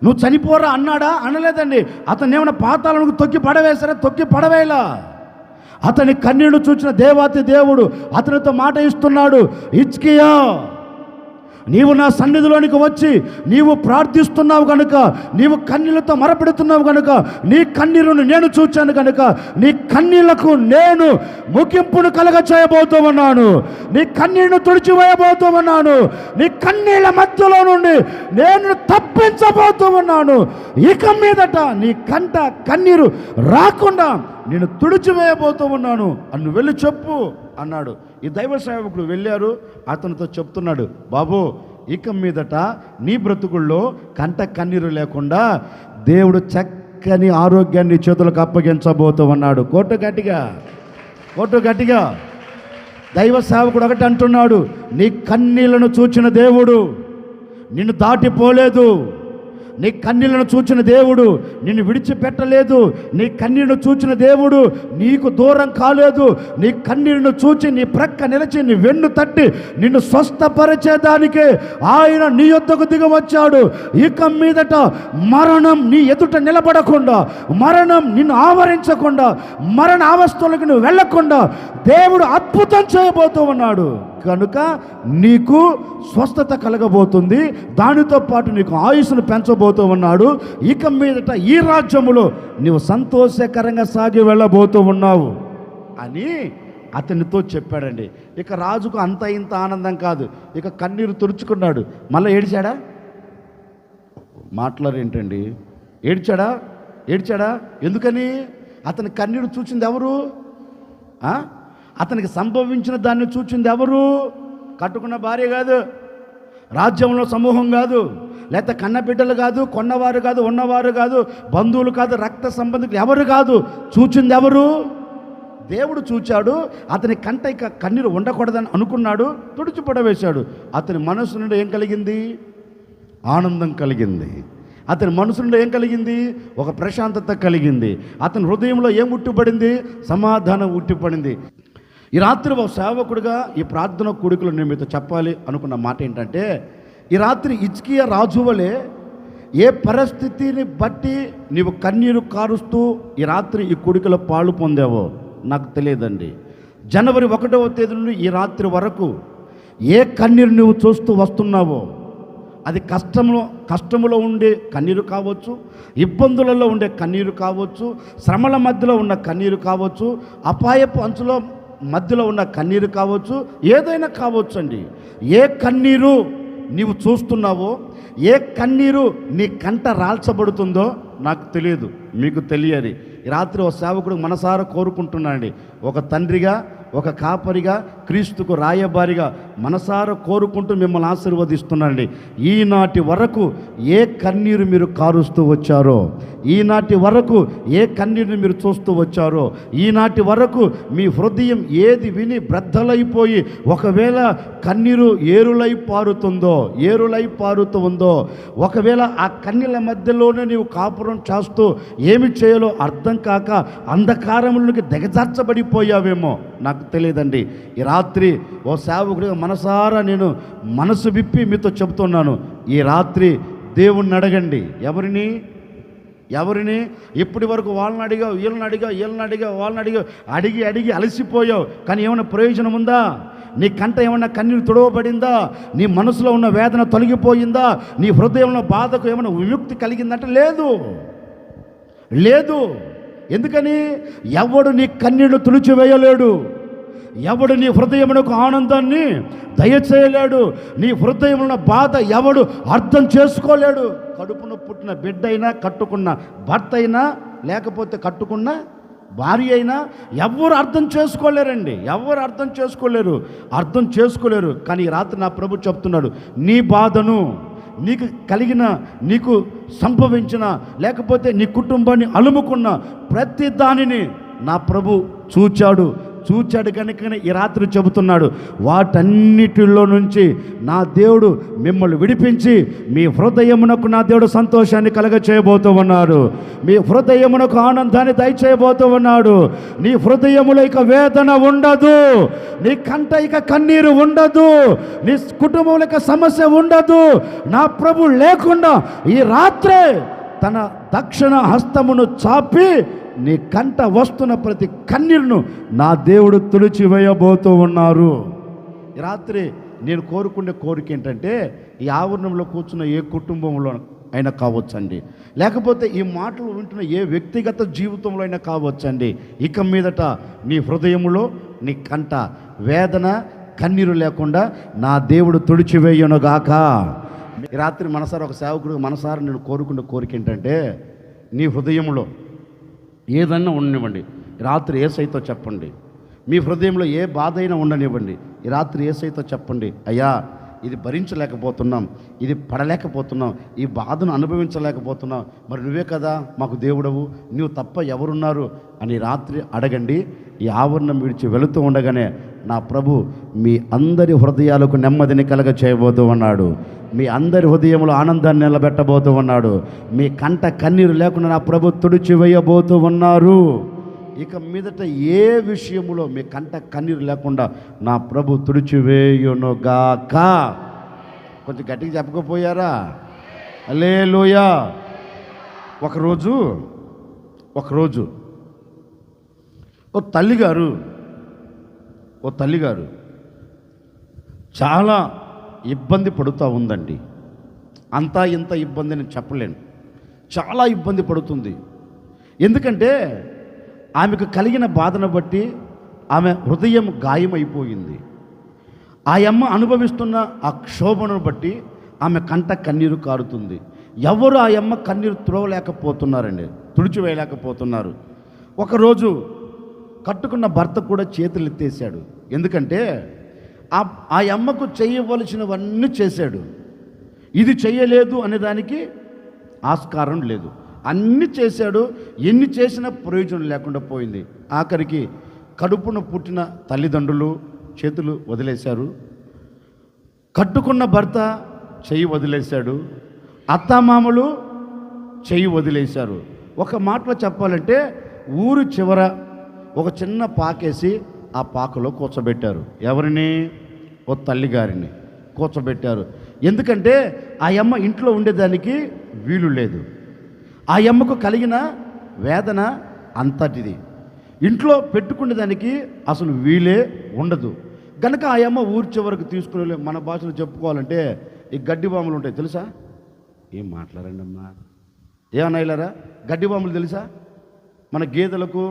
నువ్వు చనిపోరా అన్నాడా? అనలేదండి. అతను ఏమన్నా పాతాళానికి తొక్కి పడవేశారా? తొక్కి పడవేలా. అతని కన్నీరు చూచిన దేవాతి దేవుడు అతనితో మాట ఇస్తున్నాడు, హిజ్కియా, నీవు నా సన్నిధిలోనికి వచ్చి నీవు ప్రార్థిస్తున్నావు కనుక, నీవు కన్నీళ్లతో మొరపెడుతున్నావు కనుక, నీ కన్నీరును నేను చూచాను కనుక నీ కన్నీళ్లకు నేను ముగింపును కలగ చేయబోతూ ఉన్నాను. నీ కన్నీరును తుడిచివేయబోతూ ఉన్నాను. నీ కన్నీళ్ల మధ్యలో నుండి నేను తప్పించబోతూ ఉన్నాను. ఇక మీదట నీ కంట కన్నీరు రాకుండా నేను తుడిచివేయబోతూ ఉన్నాను అని నువ్వు వెళ్ళి చెప్పు అన్నాడు. ఈ దైవ సేవకుడు వెళ్ళారు, అతనితో చెప్తున్నాడు, బాబు, ఇక మీదట నీ బ్రతుకుల్లో కంట కన్నీరు లేకుండా దేవుడు చక్కని ఆరోగ్యాన్ని చేతులకు అప్పగించబోతూ ఉన్నాడు. కోటు గట్టిగా దైవ సేవకుడు ఒకటి అంటున్నాడు, నీ కన్నీళ్లను చూచిన దేవుడు నిన్ను దాటిపోలేదు. నీ కన్నీళ్లను చూచిన దేవుడు నిన్ను విడిచిపెట్టలేదు. నీ కన్నీళ్లను చూచిన దేవుడు నీకు దూరం కాలేదు. నీ కన్నీళ్లను చూచి నీ ప్రక్క నిలిచి నీ వెన్ను తట్టి నిన్ను స్వస్థపరిచేదానికే ఆయన నీ యొద్దకు దిగవచ్చాడు. ఇక మీదట మరణం నీ ఎదుట నిలబడకుండా, మరణం నిన్ను ఆవరించకుండా, మరణ అవస్థలకు నువ్వు వెళ్లకుండా దేవుడు అద్భుతం చేయబోతూ ఉన్నాడు. కనుక నీకు స్వస్థత కలగబోతుంది, దానితో పాటు నీకు ఆయుష్ను పెంచబోతూ ఉన్నాడు. ఇక మీదట ఈ రాజ్యములో నీవు సంతోషకరంగా సాగి వెళ్ళబోతూ ఉన్నావు అని అతనితో చెప్పాడండి. ఇక రాజుకు అంత ఇంత ఆనందం కాదు, ఇక కన్నీరు తుడుచుకున్నాడు. మళ్ళీ ఏడ్చాడా? మాట్లాడేంటండి, ఏడ్చాడా? ఎందుకని? అతని కన్నీరు చూచింది ఎవరు? అతనికి సంభవించిన దాన్ని చూచింది ఎవరు? కట్టుకున్న భార్య కాదు, రాజ్యంలో సమూహం కాదు, లేకపోతే కన్నబిడ్డలు కాదు, కొన్నవారు కాదు, ఉన్నవారు కాదు, బంధువులు కాదు, రక్త సంబంధికులు ఎవరు కాదు. చూచింది ఎవరు? దేవుడు చూచాడు. అతని కంట ఇక కన్నీరు ఉండకూడదని అనుకున్నాడు, తుడిచిపడవేశాడు. అతని మనసు నుండి ఏం కలిగింది? ఆనందం కలిగింది. అతని మనసు నుండి ఏం కలిగింది? ఒక ప్రశాంతత కలిగింది. అతని హృదయంలో ఏం ఉట్టిపడింది? సమాధానం ఉట్టిపడింది. ఈ రాత్రి ఒక సేవకుడిగా ఈ ప్రార్థన కూడికలు నేను మీతో చెప్పాలి అనుకున్న మాట ఏంటంటే, ఈ రాత్రి హిజ్కియా రాజు వలె ఏ పరిస్థితిని బట్టి నీవు కన్నీరు కారుస్తూ ఈ రాత్రి ఈ కూడికలో పాలు పొందావో నాకు తెలియదండి. జనవరి 1వ తేదీ నుండి ఈ రాత్రి వరకు ఏ కన్నీరు నువ్వు చూస్తూ వస్తున్నావో, అది కష్టములో ఉండే కన్నీరు కావచ్చు, ఇబ్బందులలో ఉండే కన్నీరు కావచ్చు, శ్రమల మధ్యలో ఉన్న కన్నీరు కావచ్చు, అపాయపు అంచులో మధ్యలో ఉన్న కన్నీరు కావచ్చు, ఏదైనా కావచ్చు అండి. ఏ కన్నీరు నీవు చూస్తున్నావో, ఏ కన్నీరు నీ కంట రాల్చబడుతుందో నాకు తెలియదు, మీకు తెలియాలి. ఈ రాత్రి ఒక సేవకుడు మనసారా కోరుకుంటున్నానండి, ఒక తండ్రిగా, ఒక కాపరిగా, క్రీస్తుకు రాయబారిగా మనసారా కోరుకుంటూ మిమ్మల్ని ఆశీర్వదిస్తున్నానండి. ఈనాటి వరకు ఏ కన్నీరు మీరు కారుస్తూ వచ్చారో, ఈనాటి వరకు ఏ కన్నీరుని మీరు చూస్తూ వచ్చారో, ఈనాటి వరకు మీ హృదయం ఏది విని బ్రద్దలైపోయి ఒకవేళ కన్నీరు ఏరులై పారుతూ ఉందో, ఒకవేళ ఆ కన్నీళ్ళ మధ్యలోనే నీవు కాపురం చేస్తూ ఏమి చేయాలో అర్థం కాక అంధకారంలోకి దిగజార్చబడిపోయావేమో, నాకు తెలియదండి. ఈ రాత్రి ఓ సేవకుడిగా మనసారా నేను మనసు విప్పి మీతో చెబుతున్నాను, ఈ రాత్రి దేవుణ్ణి అడగండి. ఎవరిని ఇప్పటి వరకు వాళ్ళని అడిగావు, వీళ్ళని అడిగావు, అడిగి అలసిపోయావు. కానీ ఏమైనా ప్రయోజనం ఉందా? నీ కంట ఏమన్నా కన్నీరు తుడవబడిందా? నీ మనసులో ఉన్న వేదన తొలగిపోయిందా? నీ హృదయంలో బాధకు ఏమైనా విముక్తి కలిగిందంటే లేదు. ఎందుకని? ఎవడు నీ కన్నీళ్లు తుడిచివేయలేడు. ఎవడు నీ హృదయమునకు ఆనందాన్ని దయచేయలేడు. నీ హృదయంలో బాధ ఎవడు అర్థం చేసుకోలేడు. కడుపున పుట్టిన బిడ్డ అయినా, కట్టుకున్న భర్త అయినా, లేకపోతే కట్టుకున్న భార్య అయినా ఎవరు అర్థం చేసుకోలేరండి. అర్థం చేసుకోలేరు. కానీ ఈ రాత్రి నా ప్రభు చెప్తున్నాడు, నీ బాధను, నీకు కలిగిన, నీకు సంభవించిన, లేకపోతే నీ కుటుంబాన్ని అలుముకున్న ప్రతి దానిని నా ప్రభు చూచాడు కనుకనే ఈ రాత్రి చెబుతున్నాడు, వాటన్నిటిలో నుంచి నా దేవుడు మిమ్మల్ని విడిపించి మీ హృదయమునకు నా దేవుడు సంతోషాన్ని కలగ చేయబోతూ ఉన్నాడు. మీ హృదయమునకు ఆనందాన్ని దయచేయబోతూ ఉన్నాడు. నీ హృదయములో ఇక వేదన ఉండదు, నీ కంట ఇక కన్నీరు ఉండదు, నీ కుటుంబంలో ఇక సమస్య ఉండదు. నా ప్రభు లేకుండా ఈ రాత్రే తన దక్షిణ హస్తమును చాపి నీ కంట వస్తున్న ప్రతి కన్నీరును నా దేవుడు తుడిచివేయబోతూ ఉన్నారు. ఈ రాత్రి నేను కోరుకునే కోరిక ఏంటంటే, ఈ ఆవరణంలో కూర్చున్న ఏ కుటుంబంలో అయినా కావచ్చండి, లేకపోతే ఈ మాటలు వింటున్న ఏ వ్యక్తిగత జీవితంలో అయినా కావచ్చండి, ఇక మీదట నీ హృదయములో, నీ కంట వేదన కన్నీరు లేకుండా నా దేవుడు తుడిచివేయనుగాక. ఈ రాత్రి మనసారా ఒక సేవకుడు మనసారా నేను కోరుకున్న కోరిక ఏంటంటే, నీ హృదయంలో ఏదన్నా ఉండనివ్వండి, రాత్రి యేసయ్యతో చెప్పండి. మీ హృదయంలో ఏ బాధ అయినా ఉండనివ్వండి, ఈ రాత్రి యేసయ్యతో చెప్పండి, అయ్యా ఇది భరించలేకపోతున్నాం, ఇది పడలేకపోతున్నాం, ఈ బాధను అనుభవించలేకపోతున్నాం, మరి నువ్వే కదా మాకు దేవుడవు, నువ్వు తప్ప ఎవరున్నారు అని రాత్రి అడగండి. ఈ ఆవరణం విడిచి వెళుతూ ఉండగానే నా ప్రభు మీ అందరి హృదయాలకు నెమ్మదిని కలగ చేయబోతూ ఉన్నాడు. మీ అందరి హృదయంలో ఆనందాన్ని నిలబెట్టబోతూ ఉన్నాడు. మీ కంట కన్నీరు లేకుండా నా ప్రభు తుడిచివేయబోతూ ఉన్నారు. ఇక మీదట ఏ విషయములో మీ కంట కన్నీరు లేకుండా నా ప్రభు తుడిచివేయునుగాక. కొంచెం గట్టిగా చెప్పకపోయారా? హల్లెలూయా. ఒకరోజు ఓ తల్లిగారు చాలా ఇబ్బంది పడుతూ ఉందండి. అంతా ఇంత ఇబ్బంది నేను చెప్పలేను, చాలా ఇబ్బంది పడుతుంది. ఎందుకంటే ఆమెకు కలిగిన బాధను బట్టి ఆమె హృదయం గాయమైపోయింది. ఆ అమ్మ అనుభవిస్తున్న ఆ క్షోభను బట్టి ఆమె కంట కన్నీరు కారుతుంది. ఎవరు ఆ అమ్మ కన్నీరు తుడవలేకపోతున్నారండి, తుడిచివేయలేకపోతున్నారు. ఒకరోజు కట్టుకున్న భర్త కూడా చేతులు ఎత్తేసాడు. ఎందుకంటే ఆ అమ్మకు చేయవలసినవన్నీ చేశాడు. ఇది చేయలేదు అనేదానికి ఆస్కారం లేదు. అన్నీ చేశాడు, ఎన్ని చేసినా ప్రయోజనం లేకుండా పోయింది. ఆఖరికి కడుపున పుట్టిన తల్లిదండ్రులు చేతులు వదిలేశారు, కట్టుకున్న భర్త చెయ్యి వదిలేశాడు, అత్తమామలు చెయ్యి వదిలేశారు. ఒక మాటలో చెప్పాలంటే ఊరు చివర ఒక చిన్న పాకేసి ఆ పాకలో కూర్చోబెట్టారు. ఎవరిని? ఓ తల్లిగారిని కూర్చోబెట్టారు. ఎందుకంటే ఆ అమ్మ ఇంట్లో ఉండేదానికి వీలు లేదు. ఆ అమ్మకు కలిగిన వేదన అంతటిది, ఇంట్లో పెట్టుకునేదానికి అసలు వీలే ఉండదు. కనుక ఆ అమ్మ ఊరి చివరకు తీసుకుని, మన భాషలో చెప్పుకోవాలంటే ఈ గడ్డి బాములు ఉంటాయి తెలుసా? ఏం మాట్లాడండి అమ్మా, ఏమన్నా ఇలారా? గడ్డి బాములు తెలుసా? మన గేదెలకు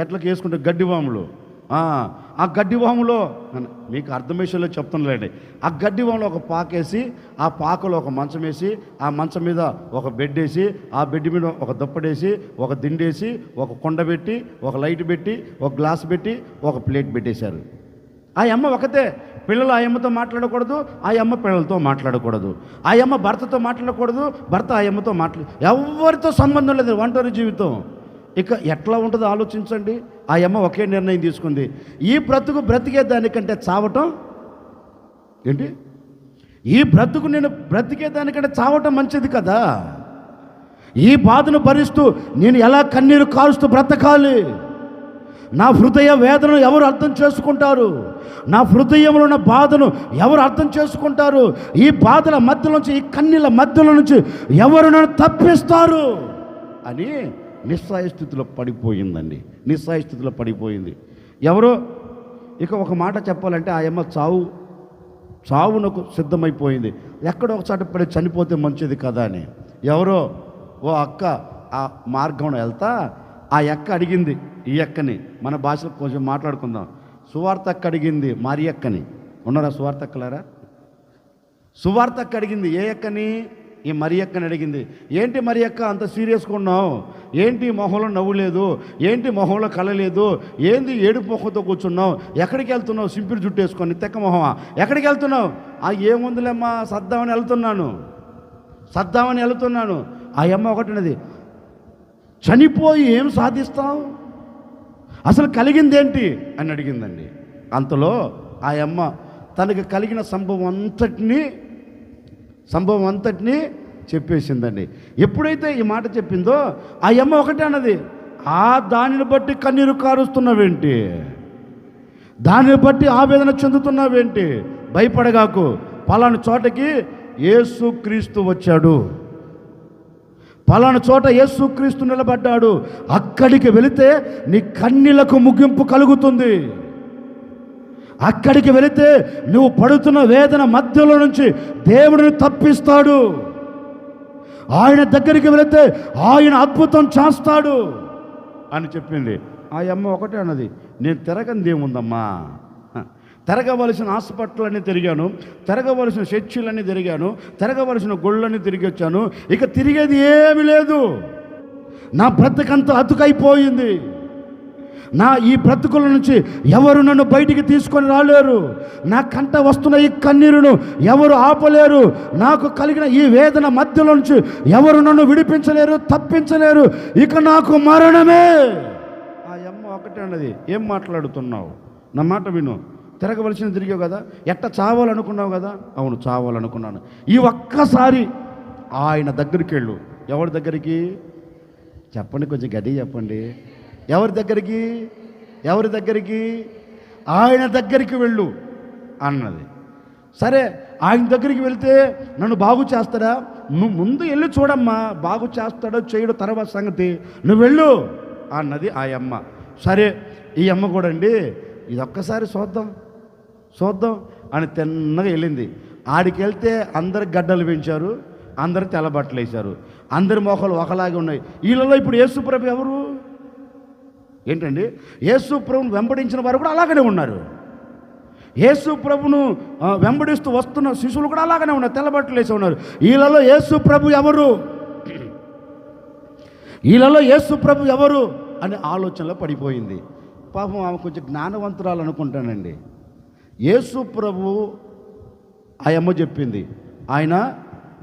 ఎట్లకి వేసుకుంటే గడ్డి బాములు, ఆ గడ్డి వాములో మీకు అర్థమేషన్లో చెప్తున్నానండి. ఆ గడ్డి వాములో ఒక పాకేసి, ఆ పాకలో ఒక మంచం వేసి, ఆ మంచం మీద ఒక బెడ్ వేసి, ఆ బెడ్ మీద ఒక దుప్పడేసి, ఒక దిండేసి, ఒక కొండ పెట్టి, ఒక లైట్ పెట్టి, ఒక గ్లాస్ పెట్టి, ఒక ప్లేట్ పెట్టేశారు. ఆ అమ్మ ఒకతే. పిల్లలు ఆ అమ్మతో మాట్లాడకూడదు, ఆ అమ్మ పిల్లలతో మాట్లాడకూడదు, ఆ అమ్మ భర్తతో మాట్లాడకూడదు, భర్త ఆ అమ్మతో ఎవరితో సంబంధం లేదు, ఒంటరి జీవితం. ఇక ఎట్లా ఉంటుందో ఆలోచించండి. ఆ అమ్మ ఒకే నిర్ణయం తీసుకుంది, ఈ బ్రతుకు బ్రతికే దానికంటే చావటం ఏంటి, ఈ బ్రతుకు నేను బ్రతికే దానికంటే చావటం మంచిది కదా. ఈ బాధను భరిస్తూ నేను ఎలా కన్నీరు కారుస్తూ బ్రతకాలి, నా హృదయ వేదనను ఎవరు అర్థం చేసుకుంటారు? నా హృదయంలో ఉన్న బాధను ఎవరు అర్థం చేసుకుంటారు? ఈ బాధల మధ్య నుంచి, ఈ కన్నీళ్ళ మధ్యలో నుంచి ఎవరు నన్ను తప్పిస్తారు అని నిస్సహాయ స్థితిలో పడిపోయిందండి. నిస్సహాయ స్థితిలో పడిపోయింది. ఎవరో ఇక ఒక మాట చెప్పాలంటే ఆ అమ్మ చావునకు సిద్ధమైపోయింది. ఎక్కడో ఒకసారి పడి చనిపోతే మంచిది కదా అని. ఎవరో ఓ అక్క ఆ మార్గంలో వెళ్తా ఆ అక్క అడిగింది ఈ అక్కని, మన భాషలో కొంచెం మాట్లాడుకుందాం. సువార్త అక్క అడిగింది మరి అక్కని. ఉన్నారా సువార్త అక్కలారా? సువార్త అక్క అడిగింది ఏ అక్కని? ఈ మరి అక్కని అడిగింది. ఏంటి మరి అక్క అంత సీరియస్గా ఉన్నావు? ఏంటి మొహంలో నవ్వు లేదు? ఏంటి మొహంలో కళ లేదు? ఏంది ఏడుపు మొహంతో కూర్చున్నావు? ఎక్కడికి వెళ్తున్నావు? సింపిరి జుట్టు వేసుకొని తెక్క మొహమా? ఎక్కడికి వెళ్తున్నావు? ఏముందిలేమ్మా సద్దామని వెళ్తున్నాను. ఆ అమ్మ ఒకటినది, చనిపోయి ఏం సాధిస్తావు? అసలు కలిగిందేంటి అని అడిగిందండి. అంతలో ఆ అమ్మ తనకు కలిగిన సంభవం అంతటినీ చెప్పేసిందండి. ఎప్పుడైతే ఈ మాట చెప్పిందో ఆ అమ్మ ఒకటే అన్నది, దానిని బట్టి కన్నీరు కారుస్తున్నావేంటి? దానిని బట్టి ఆవేదన చెందుతున్నావేంటి? భయపడగాకు, పలానా చోటకి యేసుక్రీస్తు వచ్చాడు, పలానా చోట యేసుక్రీస్తు నిలబడ్డాడు. అక్కడికి వెళితే నీ కన్నీళ్లకు ముగింపు కలుగుతుంది. అక్కడికి వెళితే నువ్వు పడుతున్న వేదన మధ్యలో నుంచి దేవుడిని తప్పిస్తాడు. ఆయన దగ్గరికి వెళితే ఆయన అద్భుతం చేస్తాడు అని చెప్పింది. ఆ అమ్మ ఒకటే అన్నది, నేను తిరగనిది ఏముందమ్మా? తిరగవలసిన హాస్పిటల్ తిరిగాను, తిరగవలసిన చర్చిలన్నీ తిరిగాను, తిరగవలసిన గుళ్ళని తిరిగి వచ్చాను. ఇక తిరిగేది ఏమీ లేదు. నా బ్రతుకంతా అతుకైపోయింది. ఈ బ్రతుకుల నుంచి ఎవరు నన్ను బయటికి తీసుకొని రాలేరు. నా కంట వస్తున్న ఈ కన్నీరును ఎవరు ఆపలేరు. నాకు కలిగిన ఈ వేదన మధ్యలో నుంచి ఎవరు నన్ను విడిపించలేరు, తప్పించలేరు. ఇక నాకు మరణమే. ఆ అమ్మ ఒకటే అన్నది, ఏం మాట్లాడుతున్నావు? నా మాట విను. తిరగవలసిన తిరిగావు కదా, ఎట్ట చావాలనుకున్నావు కదా? అవును, చావాలనుకున్నాను. ఈ ఒక్కసారి ఆయన దగ్గరికి వెళ్ళు. ఎవరి దగ్గరికి చెప్పండి, కొంచెం గట్టిగా చెప్పండి. ఎవరి దగ్గరికి? ఆయన దగ్గరికి వెళ్ళు అన్నది. సరే, ఆయన దగ్గరికి వెళ్తే నన్ను బాగు చేస్తాడా? నువ్వు ముందు వెళ్ళి చూడమ్మా, బాగు చేస్తాడో చేయడో తర్వాత సంగతి, నువ్వు వెళ్ళు అన్నది ఆ అమ్మ. సరే, ఈ అమ్మ కూడా అండి ఇది ఒక్కసారి చూద్దాం అని తిన్నగా వెళ్ళింది. ఆడికి వెళ్తే అందరు గడ్డలు పెంచారు, అందరు తెల్లబట్టలు వేశారు, అందరి మొఖాలు ఒకలాగే ఉన్నాయి. వీళ్ళలో ఇప్పుడు యేసుప్రభు ఎవరు? ఏంటండి, యేసుప్రభును వెంబడించిన వారు కూడా అలాగనే ఉన్నారు. యేసుప్రభును వెంబడిస్తూ వస్తున్న శిశువులు కూడా అలాగనే ఉన్నారు, తెల్లబట్టలు వేసి ఉన్నారు. వీళ్ళలో యేసుప్రభు ఎవరు అని ఆలోచనలో పడిపోయింది. పాపం ఆమె కొంచెం జ్ఞానవంతురాలు అనుకుంటానండి. యేసుప్రభు ఆ అమ్మ చెప్పింది, ఆయన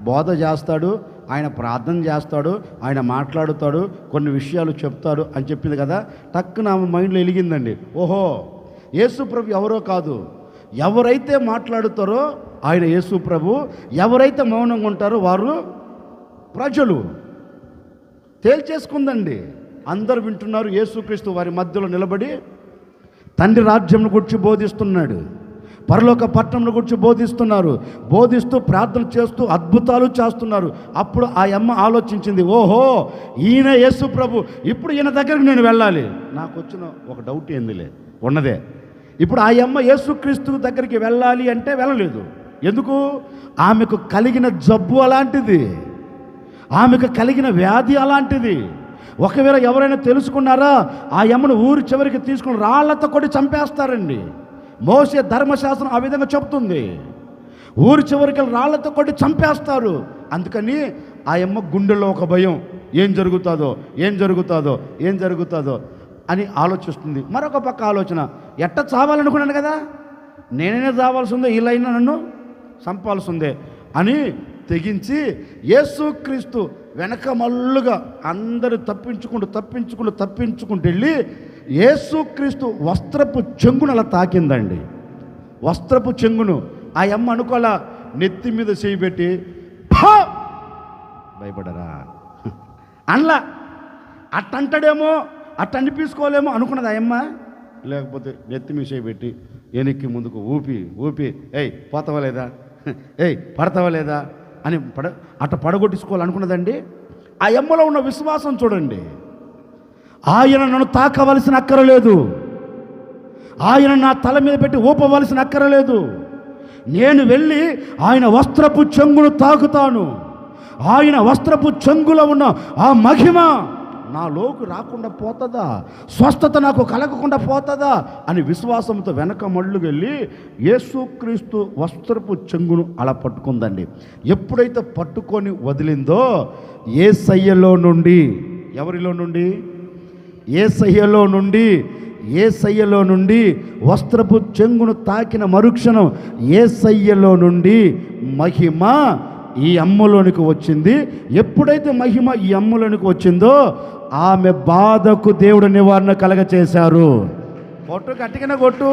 బోధ చేస్తాడు, ఆయన ప్రార్థన చేస్తాడు, ఆయన మాట్లాడుతాడు, కొన్ని విషయాలు చెప్తాడు అని చెప్పింది కదా. టక్కున ఆమె మైండ్లో వెలిగిందండి. ఓహో, యేసుప్రభు ఎవరో కాదు, ఎవరైతే మాట్లాడుతారో ఆయన యేసుప్రభు, ఎవరైతే మౌనంగా ఉంటారో వారు ప్రజలు. తేల్చేసుకుందండి. అందరు వింటున్నారు. యేసుక్రీస్తు వారి మధ్యలో నిలబడి తండ్రి రాజ్యంను గురించి బోధిస్తున్నాడు, పరలోక పట్టణంను గురించి బోధిస్తూ ప్రార్థన చేస్తూ అద్భుతాలు చేస్తున్నారు. అప్పుడు ఆ అమ్మ ఆలోచించింది, ఓహో ఈయన యేసు ప్రభు, ఇప్పుడు ఈయన దగ్గరికి నేను వెళ్ళాలి. నాకు వచ్చిన ఒక డౌట్ ఏందిలే ఉన్నదే. ఇప్పుడు ఆ అమ్మ యేసుక్రీస్తు దగ్గరికి వెళ్ళాలి అంటే వెళ్ళలేదు. ఎందుకు? ఆమెకు కలిగిన జబ్బు అలాంటిది, ఆమెకు కలిగిన వ్యాధి అలాంటిది. ఒకవేళ ఎవరైనా తెలుసుకున్నారా, ఆ అమ్మను ఊరి చివరికి తీసుకుని రాళ్లతో కొట్టి చంపేస్తారండి. మోసే ధర్మశాస్త్రం ఆ విధంగా చెప్తుంది. ఊరి చివరికి రాళ్లతో కొట్టి చంపేస్తారు. అందుకని ఆ అమ్మ గుండెలో ఒక భయం, ఏం జరుగుతుందో అని ఆలోచిస్తుంది. మరొక పక్క ఆలోచన, ఎట్ట చావాలనుకున్నాను కదా, నేనే చావాల్సి ఉందే, వీళ్ళైనా నన్ను చంపాల్సి ఉందే అని తెగించి యేసుక్రీస్తు వెనక మల్లుగా అందరూ తప్పించుకుంటూ వెళ్ళి యేసుక్రీస్తు వస్త్రపు చెంగును అలా తాకిందండి. వస్త్రపు చెంగును ఆ అమ్మ అనుకోలా, నెత్తి మీద చేయి పెట్టి భయపడరా అనలా. అట్టంటాడేమో, అట్ట అనిపించుకోలేమో అనుకున్నది ఆ అమ్మ. లేకపోతే నెత్తి మీసేయి పెట్టి వెనక్కి ముందుకు ఊపి ఊపి ఏయ్ పోతావా లేదా, ఏయ్ పడతావా లేదా అని అట్ట పడగొట్టించుకోవాలనుకున్నదండి. ఆ యమ్మలో ఉన్న విశ్వాసం చూడండి. ఆయన నన్ను తాకవలసిన అక్కరలేదు, ఆయన నా తల మీద పెట్టి ఊపవలసిన అక్కరలేదు. నేను వెళ్ళి ఆయన వస్త్రపు చెంగును తాకుతాను, ఆయన వస్త్రపు చెంగులో ఉన్న ఆ మహిమ నాలోకి రాకుండా పోతుందా, స్వస్థత నాకు కలగకుండా పోతుందా అని విశ్వాసంతో వెనక మళ్ళుకు వెళ్ళి యేసుక్రీస్తు వస్త్రపు చెంగును అలా పట్టుకుందండి. ఎప్పుడైతే పట్టుకొని వదిలిందో యేసయ్యలో నుండి, ఎవరిలో నుండి, యేసయ్యలో నుండి వస్త్రపు చెంగును తాకిన మరుక్షణం యేసయ్యలో నుండి మహిమ ఈ అమ్మలోనికి వచ్చింది. ఎప్పుడైతే మహిమ ఈ అమ్మలోనికి వచ్చిందో ఆమె బాధకు దేవుడు నివారణ కలగచేశారు. కొట్టు, గట్టిగానే కొట్టు.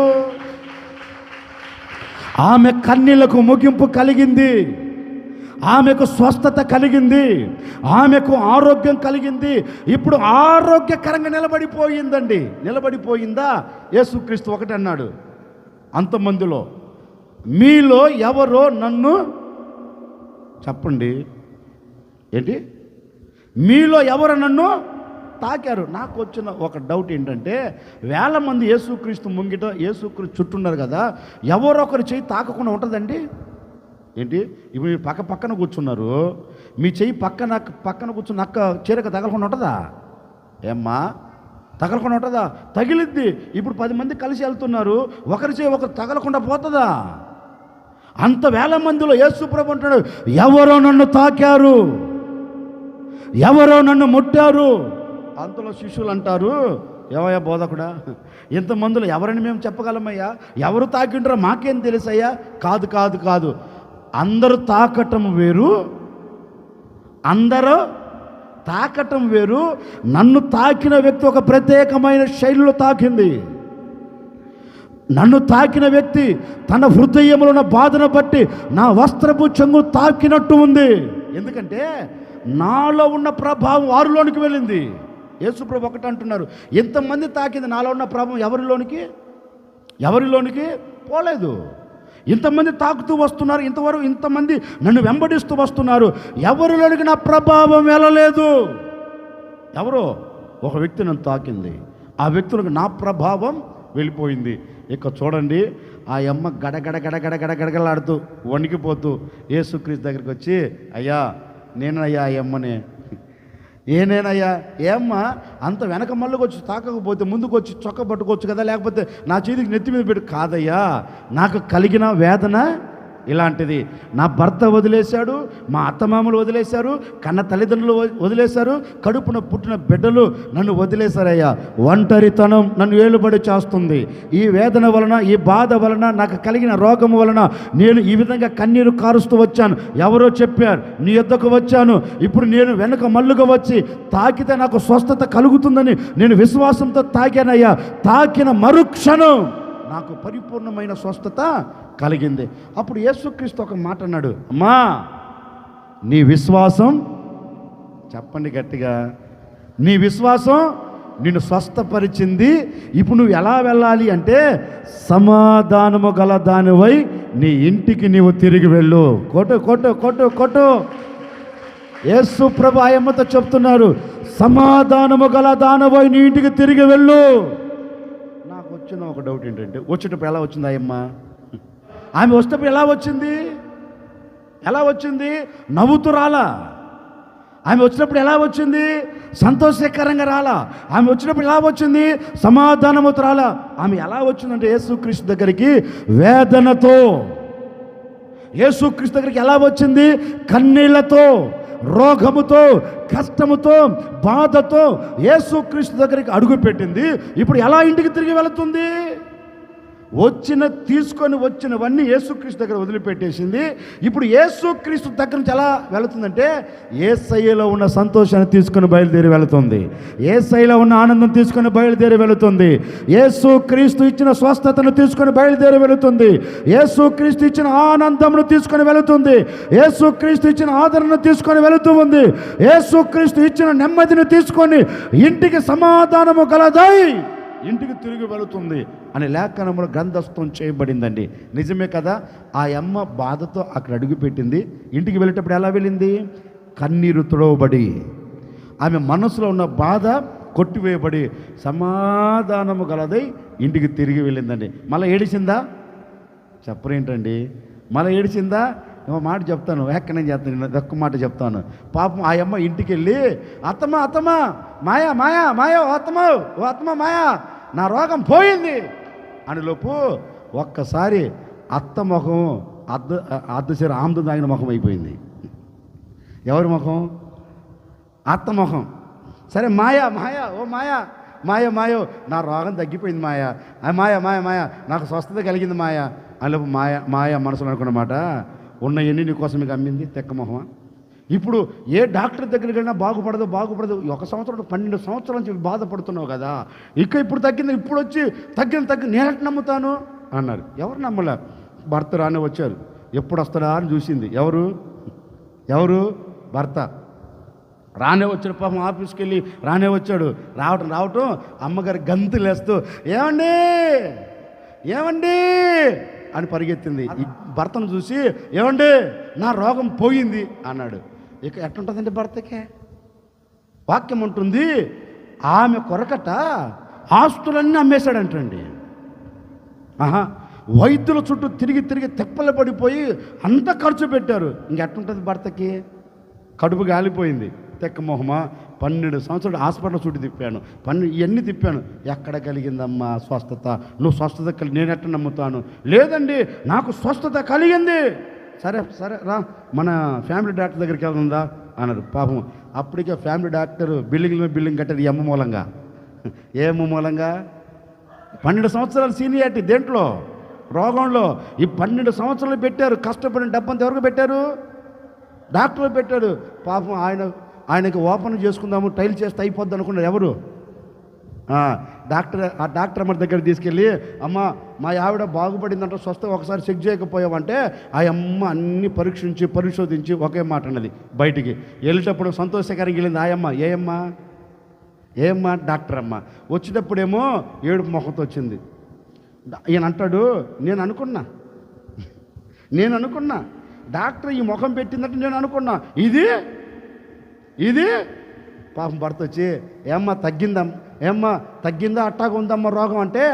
ఆమె కన్నీళ్లకు ముగింపు కలిగింది, ఆమెకు స్వస్థత కలిగింది, ఆమెకు ఆరోగ్యం కలిగింది. ఇప్పుడు ఆరోగ్యకరంగా నిలబడిపోయిందండి. నిలబడిపోయిందా? యేసుక్రీస్తు ఒకటి అన్నాడు అంతమందిలో, మీలో ఎవరో నన్ను చెప్పండి, ఏంటి మీలో ఎవరు నన్ను తాకారు? నాకు వచ్చిన ఒక డౌట్ ఏంటంటే, వేల మంది యేసుక్రీస్తు ముంగిట యేసుక్రీస్తు చుట్టూన్నారు కదా, ఎవరొకరు చెయ్యి తాకకుండా ఉంటుందండి? ఏంటి ఇప్పుడు మీరు పక్కన కూర్చున్నారు, మీ చెయ్యి పక్కన కూర్చున్న అక్క చీరక తగలకుండా ఉంటుందా? ఏమ్మా తగలకుండా ఉంటుందా? తగిలిద్ది. ఇప్పుడు 10 మంది కలిసి వెళ్తున్నారు, ఒకరి చెయ్యి ఒకరు తగలకుండా పోతుందా? అంత వేల మందిలో యేసు ప్రభు అంటాడు, ఎవరో నన్ను తాకారు, ఎవరో నన్ను ముట్టారు. అంతలో శిష్యులు అంటారు, ఏమయ్యా బోధకుడా, ఇంతమందిలో ఎవరని మేము చెప్పగలమయ్యా, ఎవరు తాకింటారో మాకేం తెలుసయ్యా? కాదు కాదు కాదు, అందరూ తాకటం వేరు, అందరూ తాకటం వేరు. నన్ను తాకిన వ్యక్తి ఒక ప్రత్యేకమైన శైలిలో తాకింది. నన్ను తాకిన వ్యక్తి తన హృదయంలో ఉన్న బాధను బట్టి నా వస్త్రపు చెంగు తాకినట్టు ఉంది. ఎందుకంటే నాలో ఉన్న ప్రభావం వారిలోనికి వెళ్ళింది. యేసుప్రభు ఒకటి అంటున్నారు, ఎంతమంది తాకింది, నాలో ఉన్న ప్రభావం ఎవరిలోనికి పోలేదు. ఇంతమంది తాకుతూ వస్తున్నారు, ఇంతమంది నన్ను వెంబడిస్తూ వస్తున్నారు, ఎవరిలోనికి నా ప్రభావం వెళ్ళలేదు. ఎవరో ఒక వ్యక్తి నన్ను తాకింది, ఆ వ్యక్తులకు నా ప్రభావం వెళ్ళిపోయింది. ఇక చూడండి, ఆ అమ్మ గడగడగడగడగడగడగలాడుతూ వణికిపోతూ యేసుక్రీస్తు దగ్గరికి వచ్చి, అయ్యా నేనయ్యా ఆ అమ్మనే. ఏనేనయ్యా? ఏమ్మా అంత వెనక మళ్ళీ వచ్చి తాకకపోతే ముందుకు వచ్చి చొక్క పట్టుకోవచ్చు కదా, లేకపోతే నా చేతికి నెత్తి మీద పెట్టు. కాదయ్యా, నాకు కలిగిన వేదన ఇలాంటిది. నా భర్త వదిలేశాడు, మా అత్తమామలు వదిలేశారు, కన్న తల్లిదండ్రులు వదిలేశారు, కడుపున పుట్టిన బిడ్డలు నన్ను వదిలేశారయ్యా. ఒంటరితనం నన్ను ఏలుబడి చేస్తుంది. ఈ వేదన వలన, ఈ బాధ వలన, నాకు కలిగిన రోగం వలన నేను ఈ విధంగా కన్నీరు కారుస్తూ వచ్చాను. ఎవరో చెప్పారు, నీ యొద్దకు వచ్చాను. ఇప్పుడు నేను వెనక మల్లుగా వచ్చి తాకితే నాకు స్వస్థత కలుగుతుందని నేను విశ్వాసంతో తాకానయ్యా. తాకిన మరుక్షణం నాకు పరిపూర్ణమైన స్వస్థత కలిగింది. అప్పుడు యేసుక్రీస్తు ఒక మాట అన్నాడు, అమ్మా నీ విశ్వాసం, చెప్పండి గట్టిగా, నీ విశ్వాసం నిన్ను స్వస్థపరిచింది. ఇప్పుడు నువ్వు ఎలా వెళ్ళాలి అంటే, సమాధానము గల దానివై నీ ఇంటికి నీవు తిరిగి వెళ్ళు. కొట్టు. యేసు ప్రభు ఆయమ్మతో చెప్తున్నారు, సమాధానము గల దానివై నీ ఇంటికి తిరిగి వెళ్ళు. నాకు వచ్చిన ఒక డౌట్ ఏంటంటే, వచ్చేటప్పుడు ఎలా వచ్చింది ఆయమ్మ? ఆమె వచ్చేటప్పుడు ఎలా వచ్చింది? నవ్వుతూ రాలా. ఆమె వచ్చినప్పుడు ఎలా వచ్చింది? సంతోషకరంగా రాలా. ఆమె వచ్చినప్పుడు ఎలా వచ్చింది? సమాధానముతో రాలా. ఆమె ఎలా వచ్చిందంటే యేసుక్రీస్తు దగ్గరికి వేదనతో. యేసుక్రీస్తు దగ్గరికి ఎలా వచ్చింది? కన్నీళ్లతో, రోగముతో, కష్టముతో, బాధతో యేసుక్రీస్తు దగ్గరికి అడుగు పెట్టింది. ఇప్పుడు ఎలా ఇంటికి తిరిగి వెళుతుంది? తీసుకొని వచ్చినవన్నీ యేసుక్రీస్తు దగ్గర వదిలిపెట్టేసింది. ఇప్పుడు యేసుక్రీస్తు దగ్గర నుంచి ఎలా వెళుతుందంటే, యేసయ్యలో ఉన్న సంతోషాన్ని తీసుకొని బయలుదేరి వెళుతుంది. యేసయ్యలో ఉన్న ఆనందం తీసుకొని బయలుదేరి వెళుతుంది. యేసుక్రీస్తు ఇచ్చిన స్వస్థతను తీసుకొని బయలుదేరి వెళుతుంది. యేసుక్రీస్తు ఇచ్చిన ఆనందమును తీసుకొని వెళుతుంది. యేసుక్రీస్తు ఇచ్చిన ఆదరణను తీసుకొని వెళుతూ ఉంది. యేసుక్రీస్తు ఇచ్చిన నెమ్మదిని తీసుకొని ఇంటికి సమాధానము కలదై ఇంటికి తిరిగి వెళుతుంది అని లేఖనంలో గ్రంథస్థం చేయబడిందండి. నిజమే కదా? ఆ అమ్మ బాధతో అక్కడ అడుగుపెట్టింది. ఇంటికి వెళ్ళేటప్పుడు ఎలా వెళ్ళింది? కన్నీరు తుడవబడి, ఆమె మనసులో ఉన్న బాధ కొట్టివేయబడి సమాధానము గలదై ఇంటికి తిరిగి వెళ్ళిందండి. మళ్ళీ ఏడిసిందా? చెప్పరేంటండి? మళ్ళీ ఏడిసిందా? ఒక మాట చెప్తాను, నేను చెప్తాను, ఒక్క మాట చెప్తాను. పాపం ఆ అమ్మ ఇంటికి వెళ్ళి అత్తమ్మ మాయా మాయా మాయా ఓ అత్తమ్మ మాయా నా రోగం పోయింది అని లోపు ఒక్కసారి అత్త ముఖం అద్దసేరు ఆమ్దం తాగిన ముఖం అయిపోయింది. ఎవరి ముఖం? అత్త ముఖం. సరే మాయా మాయా ఓ మాయా మాయా మాయో నా రోగం తగ్గిపోయింది మాయా మాయా మాయా మాయా నాకు స్వస్థత కలిగింది మాయా అని మాయా మనసులో అనుకున్నమాట, ఉన్న ఎన్ని నీ కోసం మీకు అమ్మింది తెక్క మొహమా. ఇప్పుడు ఏ డాక్టర్ దగ్గరికి వెళ్ళినా బాగుపడదు. ఒక సంవత్సరం 12 సంవత్సరాల నుంచి బాధపడుతున్నావు కదా, ఇప్పుడు తగ్గింది, ఇప్పుడు వచ్చి తగ్గింది నేనెట్ నమ్ముతాను అన్నారు. ఎవరు నమ్మలే. భర్త రానే వచ్చారు. ఎప్పుడు వస్తాడా అని చూసింది. ఎవరు? భర్త రానే వచ్చాడు. పాపం ఆఫీస్కి వెళ్ళి రానే వచ్చాడు. రావటం అమ్మగారి గంతులేస్తూ ఏమండి అని పరిగెత్తింది. ఈ భర్తను చూసి ఏమండి నా రోగం పోయింది అన్నాడు. ఇక ఎట్లుంటుందండి భర్తకే? వాక్యం ఉంటుంది, ఆమె కొరకట ఆస్తులన్నీ అమ్మేశాడంటండి. వైద్యుల చుట్టూ తిరిగి తెప్పలు పడిపోయి అంత ఖర్చు పెట్టారు. ఇంకెట్లుంటుంది భర్తకి? కడుపు గాలిపోయింది. తెక్క మొహమా 12 సంవత్సరాలు హాస్పిటల్ చుట్టూ తిప్పాను, ఇవన్నీ తిప్పాను, ఎక్కడ కలిగిందమ్మా స్వస్థత? నువ్వు స్వస్థత నేను ఎట్లా నమ్ముతాను? లేదండి నాకు స్వస్థత కలిగింది. సరే రా మన ఫ్యామిలీ డాక్టర్ దగ్గరికి వెళ్తుందా అన్నారు. పాపం అప్పటికే ఫ్యామిలీ డాక్టర్ బిల్డింగ్ కట్టారు ఈ అమ్మ మూలంగా. ఏ అమ్మ మూలంగా? 12 సంవత్సరాలు సీనియారిటీ దేంట్లో? రోగంలో. ఈ 12 సంవత్సరాలు పెట్టారు, కష్టపడిన డబ్బంతా ఎవరికి పెట్టారు? డాక్టర్లు పెట్టాడు. పాపం ఆయనకి ఓపెన్ చేసుకుందాము, టైల్ చేస్తే అయిపోద్ది అనుకున్నారు. ఎవరు? ఆ డాక్టర్ అమ్మ దగ్గర తీసుకెళ్ళి, అమ్మ మా ఆవిడ బాగుపడిందంటే స్వస్థ ఒకసారి చెక్ చేయకపోయావంటే ఆ అమ్మ అన్ని పరిశోధించి ఒకే మాట అన్నది. బయటికి వెళ్ళేటప్పుడు సంతోషకరంగా వెళ్ళింది. ఏ అమ్మ? డాక్టర్ అమ్మ. వచ్చేటప్పుడేమో ఏడుపు మొహంతో వచ్చింది. ఈయన అంటాడు, నేను అనుకున్నా డాక్టర్ ఈ ముఖం పెట్టిందంటే నేను అనుకున్నా ఇది పాపం భర్త వచ్చి ఏమ్మా తగ్గిందా అట్టాగా ఉందమ్మా రోగం అంటే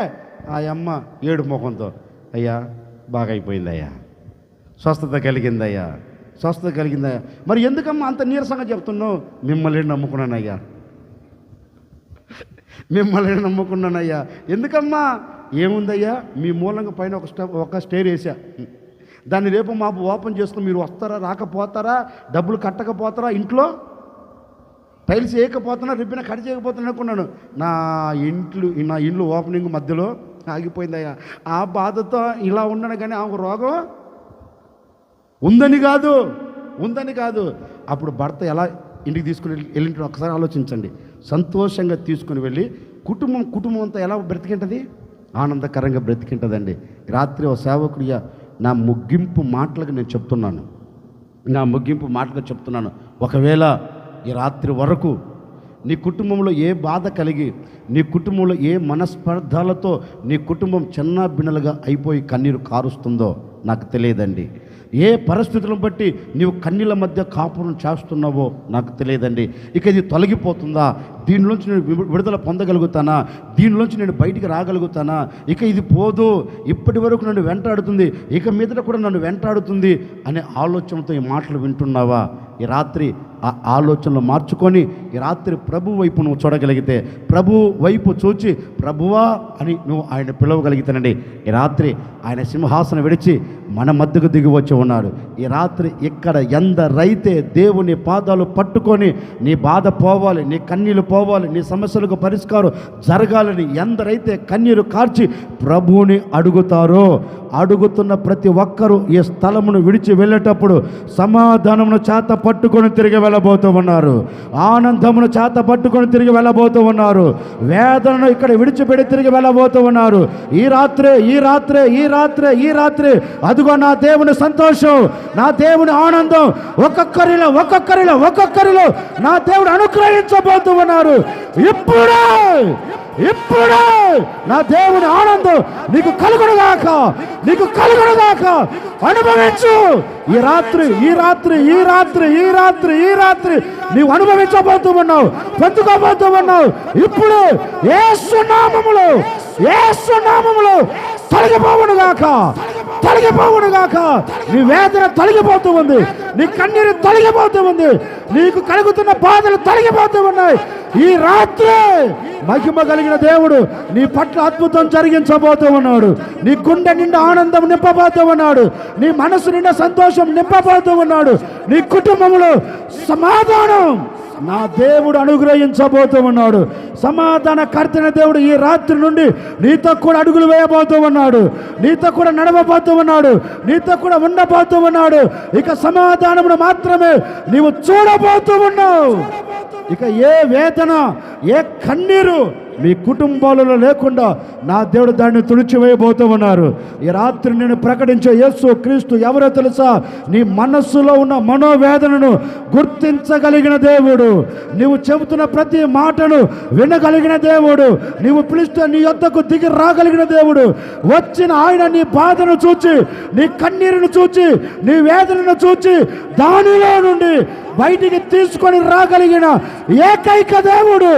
ఆ అమ్మ ఏడు ముఖంతో అయ్యా బాగా అయిపోయింది అయ్యా, స్వస్థత కలిగిందయ్యా. మరి ఎందుకమ్మా అంత నీరసంగా చెప్తున్నావు? మిమ్మల్ని నమ్ముకున్నానయ్యా. ఎందుకమ్మా? ఏముందయ్యా మీ మూలంగా పైన ఒక స్టేర్ వేసా, దాన్ని రేపు మాపు ఓపెన్ చేసుకుని మీరు వస్తారా రాకపోతారా, డబ్బులు కట్టకపోతారా, ఇంట్లో టైల్స్ వేయకపోతున్నా, రిబ్బిన కట్ చేయకపోతున్నా అనుకున్నాను. నా ఇంట్లో ఓపెనింగ్ మధ్యలో ఆగిపోయిందయ్యా. ఆ బాధతో ఇలా ఉన్నాను కానీ ఆమెకు రోగం ఉందని కాదు. అప్పుడు భర్త ఎలా ఇంటికి తీసుకుని వెళ్ళింటాడు ఒకసారి ఆలోచించండి. సంతోషంగా తీసుకుని వెళ్ళి కుటుంబం అంతా ఎలా బ్రతికింటది? ఆనందకరంగా బ్రతికింటదండి. రాత్రి ఓ సేవకుడిగా నా ముగింపు మాటలకు నేను చెప్తున్నాను. ఒకవేళ ఈ రాత్రి వరకు నీ కుటుంబంలో ఏ బాధ కలిగి, నీ కుటుంబంలో ఏ మనస్పర్ధాలతో నీ కుటుంబం చిన్నబిన్నలుగా అయిపోయి కన్నీరు కారుస్తుందో నాకు తెలియదండి. ఏ పరిస్థితులను బట్టి నీవు కన్నీళ్ళ మధ్య కాపురం చేస్తున్నావో నాకు తెలియదండి. ఇక ఇది తొలగిపోతుందా? దీనిలోంచి నేను విడుదల పొందగలుగుతానా? దీనిలోంచి నేను బయటికి రాగలుగుతానా? ఇక ఇది పోదు, ఇప్పటి వరకు నన్ను వెంటాడుతుంది, ఇక మీదట కూడా నన్ను వెంటాడుతుంది అనే ఆలోచనతో ఈ మాటలు వింటున్నావా? ఈ రాత్రి ఆ ఆలోచనలు మార్చుకొని ఈ రాత్రి ప్రభు వైపు నువ్వు చూడగలిగితే, ప్రభు వైపు చూచి ప్రభువా అని నువ్వు ఆయన పిలవగలిగితేనండి, ఈ రాత్రి ఆయన సింహాసనం విడిచి మన మధ్యకు దిగి వచ్చి ఉన్నాడు. ఈ రాత్రి ఇక్కడ ఎందరైతే దేవుని పాదాలు పట్టుకొని నీ బాధ పోవాలి, నీ కన్నీళ్ళు పోవాలి, నీ సమస్యలకు పరిష్కారం జరగాలని ఎందరైతే కన్నీరు కార్చి ప్రభువుని అడుగుతారో, అడుగుతున్న ప్రతి ఒక్కరూ ఈ స్థలమును విడిచి వెళ్ళేటప్పుడు సమాధానమును చేత పట్టుకొని తిరిగి వెళ్ళబోతూ ఉన్నారు, ఆనందమును చేత పట్టుకొని తిరిగి వెళ్ళబోతూ ఉన్నారు, వేదనను ఇక్కడ విడిచిపెట్టి తిరిగి వెళ్ళబోతూ ఉన్నారు. ఈ రాత్రి అదిగో నా దేవుని సంతోషం, నా దేవుని ఆనందం ఒక్కొక్కరిలో నా దేవుడు అనుగ్రహించబోతూ ఉన్నారు. ఇప్పుడు నా దేవుని ఆనందం నీకు కలుగునుగాక, నీకు కలుగునుగాక. అనుభవించు. ఈ రాత్రి ఈ రాత్రి ఈ రాత్రి ఈ రాత్రి ఈ రాత్రి నీవు అనుభవించబోతూ ఉన్నావు, పొందుకోబోతూ ఉన్నావు. ఇప్పుడు యేసు నామములో, యేసు నామములో తొలగిపోవునుగాక, తొలగిపోవునుగాక. నీ వేదన తొలగిపోతూ ఉంది, నీ కన్నీరు తొలగిపోతూ ఉంది, నీకు కలుగుతున్న బాధలు తొలగిపోతూ ఉన్నాయి. ఈ రాత్రి మహిమ కలిగిన దేవుడు నీ పట్ల అద్భుతం జరిగించబోతూ ఉన్నాడు. నీ గుండె నిండా ఆనందం నింపబోతూ ఉన్నాడు, నీ మనసు నిండా సంతోషం నింపబోతూ ఉన్నాడు. నీ కుటుంబంలో సమాధానం నా దేవుడు అనుగ్రహించబోతూ ఉన్నాడు. సమాధాన కర్తన దేవుడు ఈ రాత్రి నుండి నీతో కూడా అడుగులు వేయబోతూ ఉన్నాడు, నీతో కూడా నడవబోతూ ఉన్నాడు, నీతో కూడా ఉండబోతూ ఉన్నాడు. ఇక సమాధానమును మాత్రమే నీవు చూడబోతూ ఉన్నావు. ఇక ఏ వేదన, ఏ కన్నీరు మీ కుటుంబాలలో లేకుండా నా దేవుడు దాన్ని తుడిచివేయబోతూ ఉన్నారు. ఈ రాత్రి నేను ప్రకటించే యేసు క్రీస్తు ఎవరో తెలుసా? నీ మనస్సులో ఉన్న మనోవేదనను గుర్తించగలిగిన దేవుడు, నీవు చెబుతున్న ప్రతి మాటను వినగలిగిన దేవుడు, నీవు పిలిస్తే నీ యొద్దకు దిగి రాగలిగిన దేవుడు. వచ్చిన ఆయన నీ బాధను చూచి, నీ కన్నీరును చూచి, నీ వేదనను చూచి దానిలో నుండి బయటికి తీసుకొని రాగలిగిన ఏకైక దేవుడు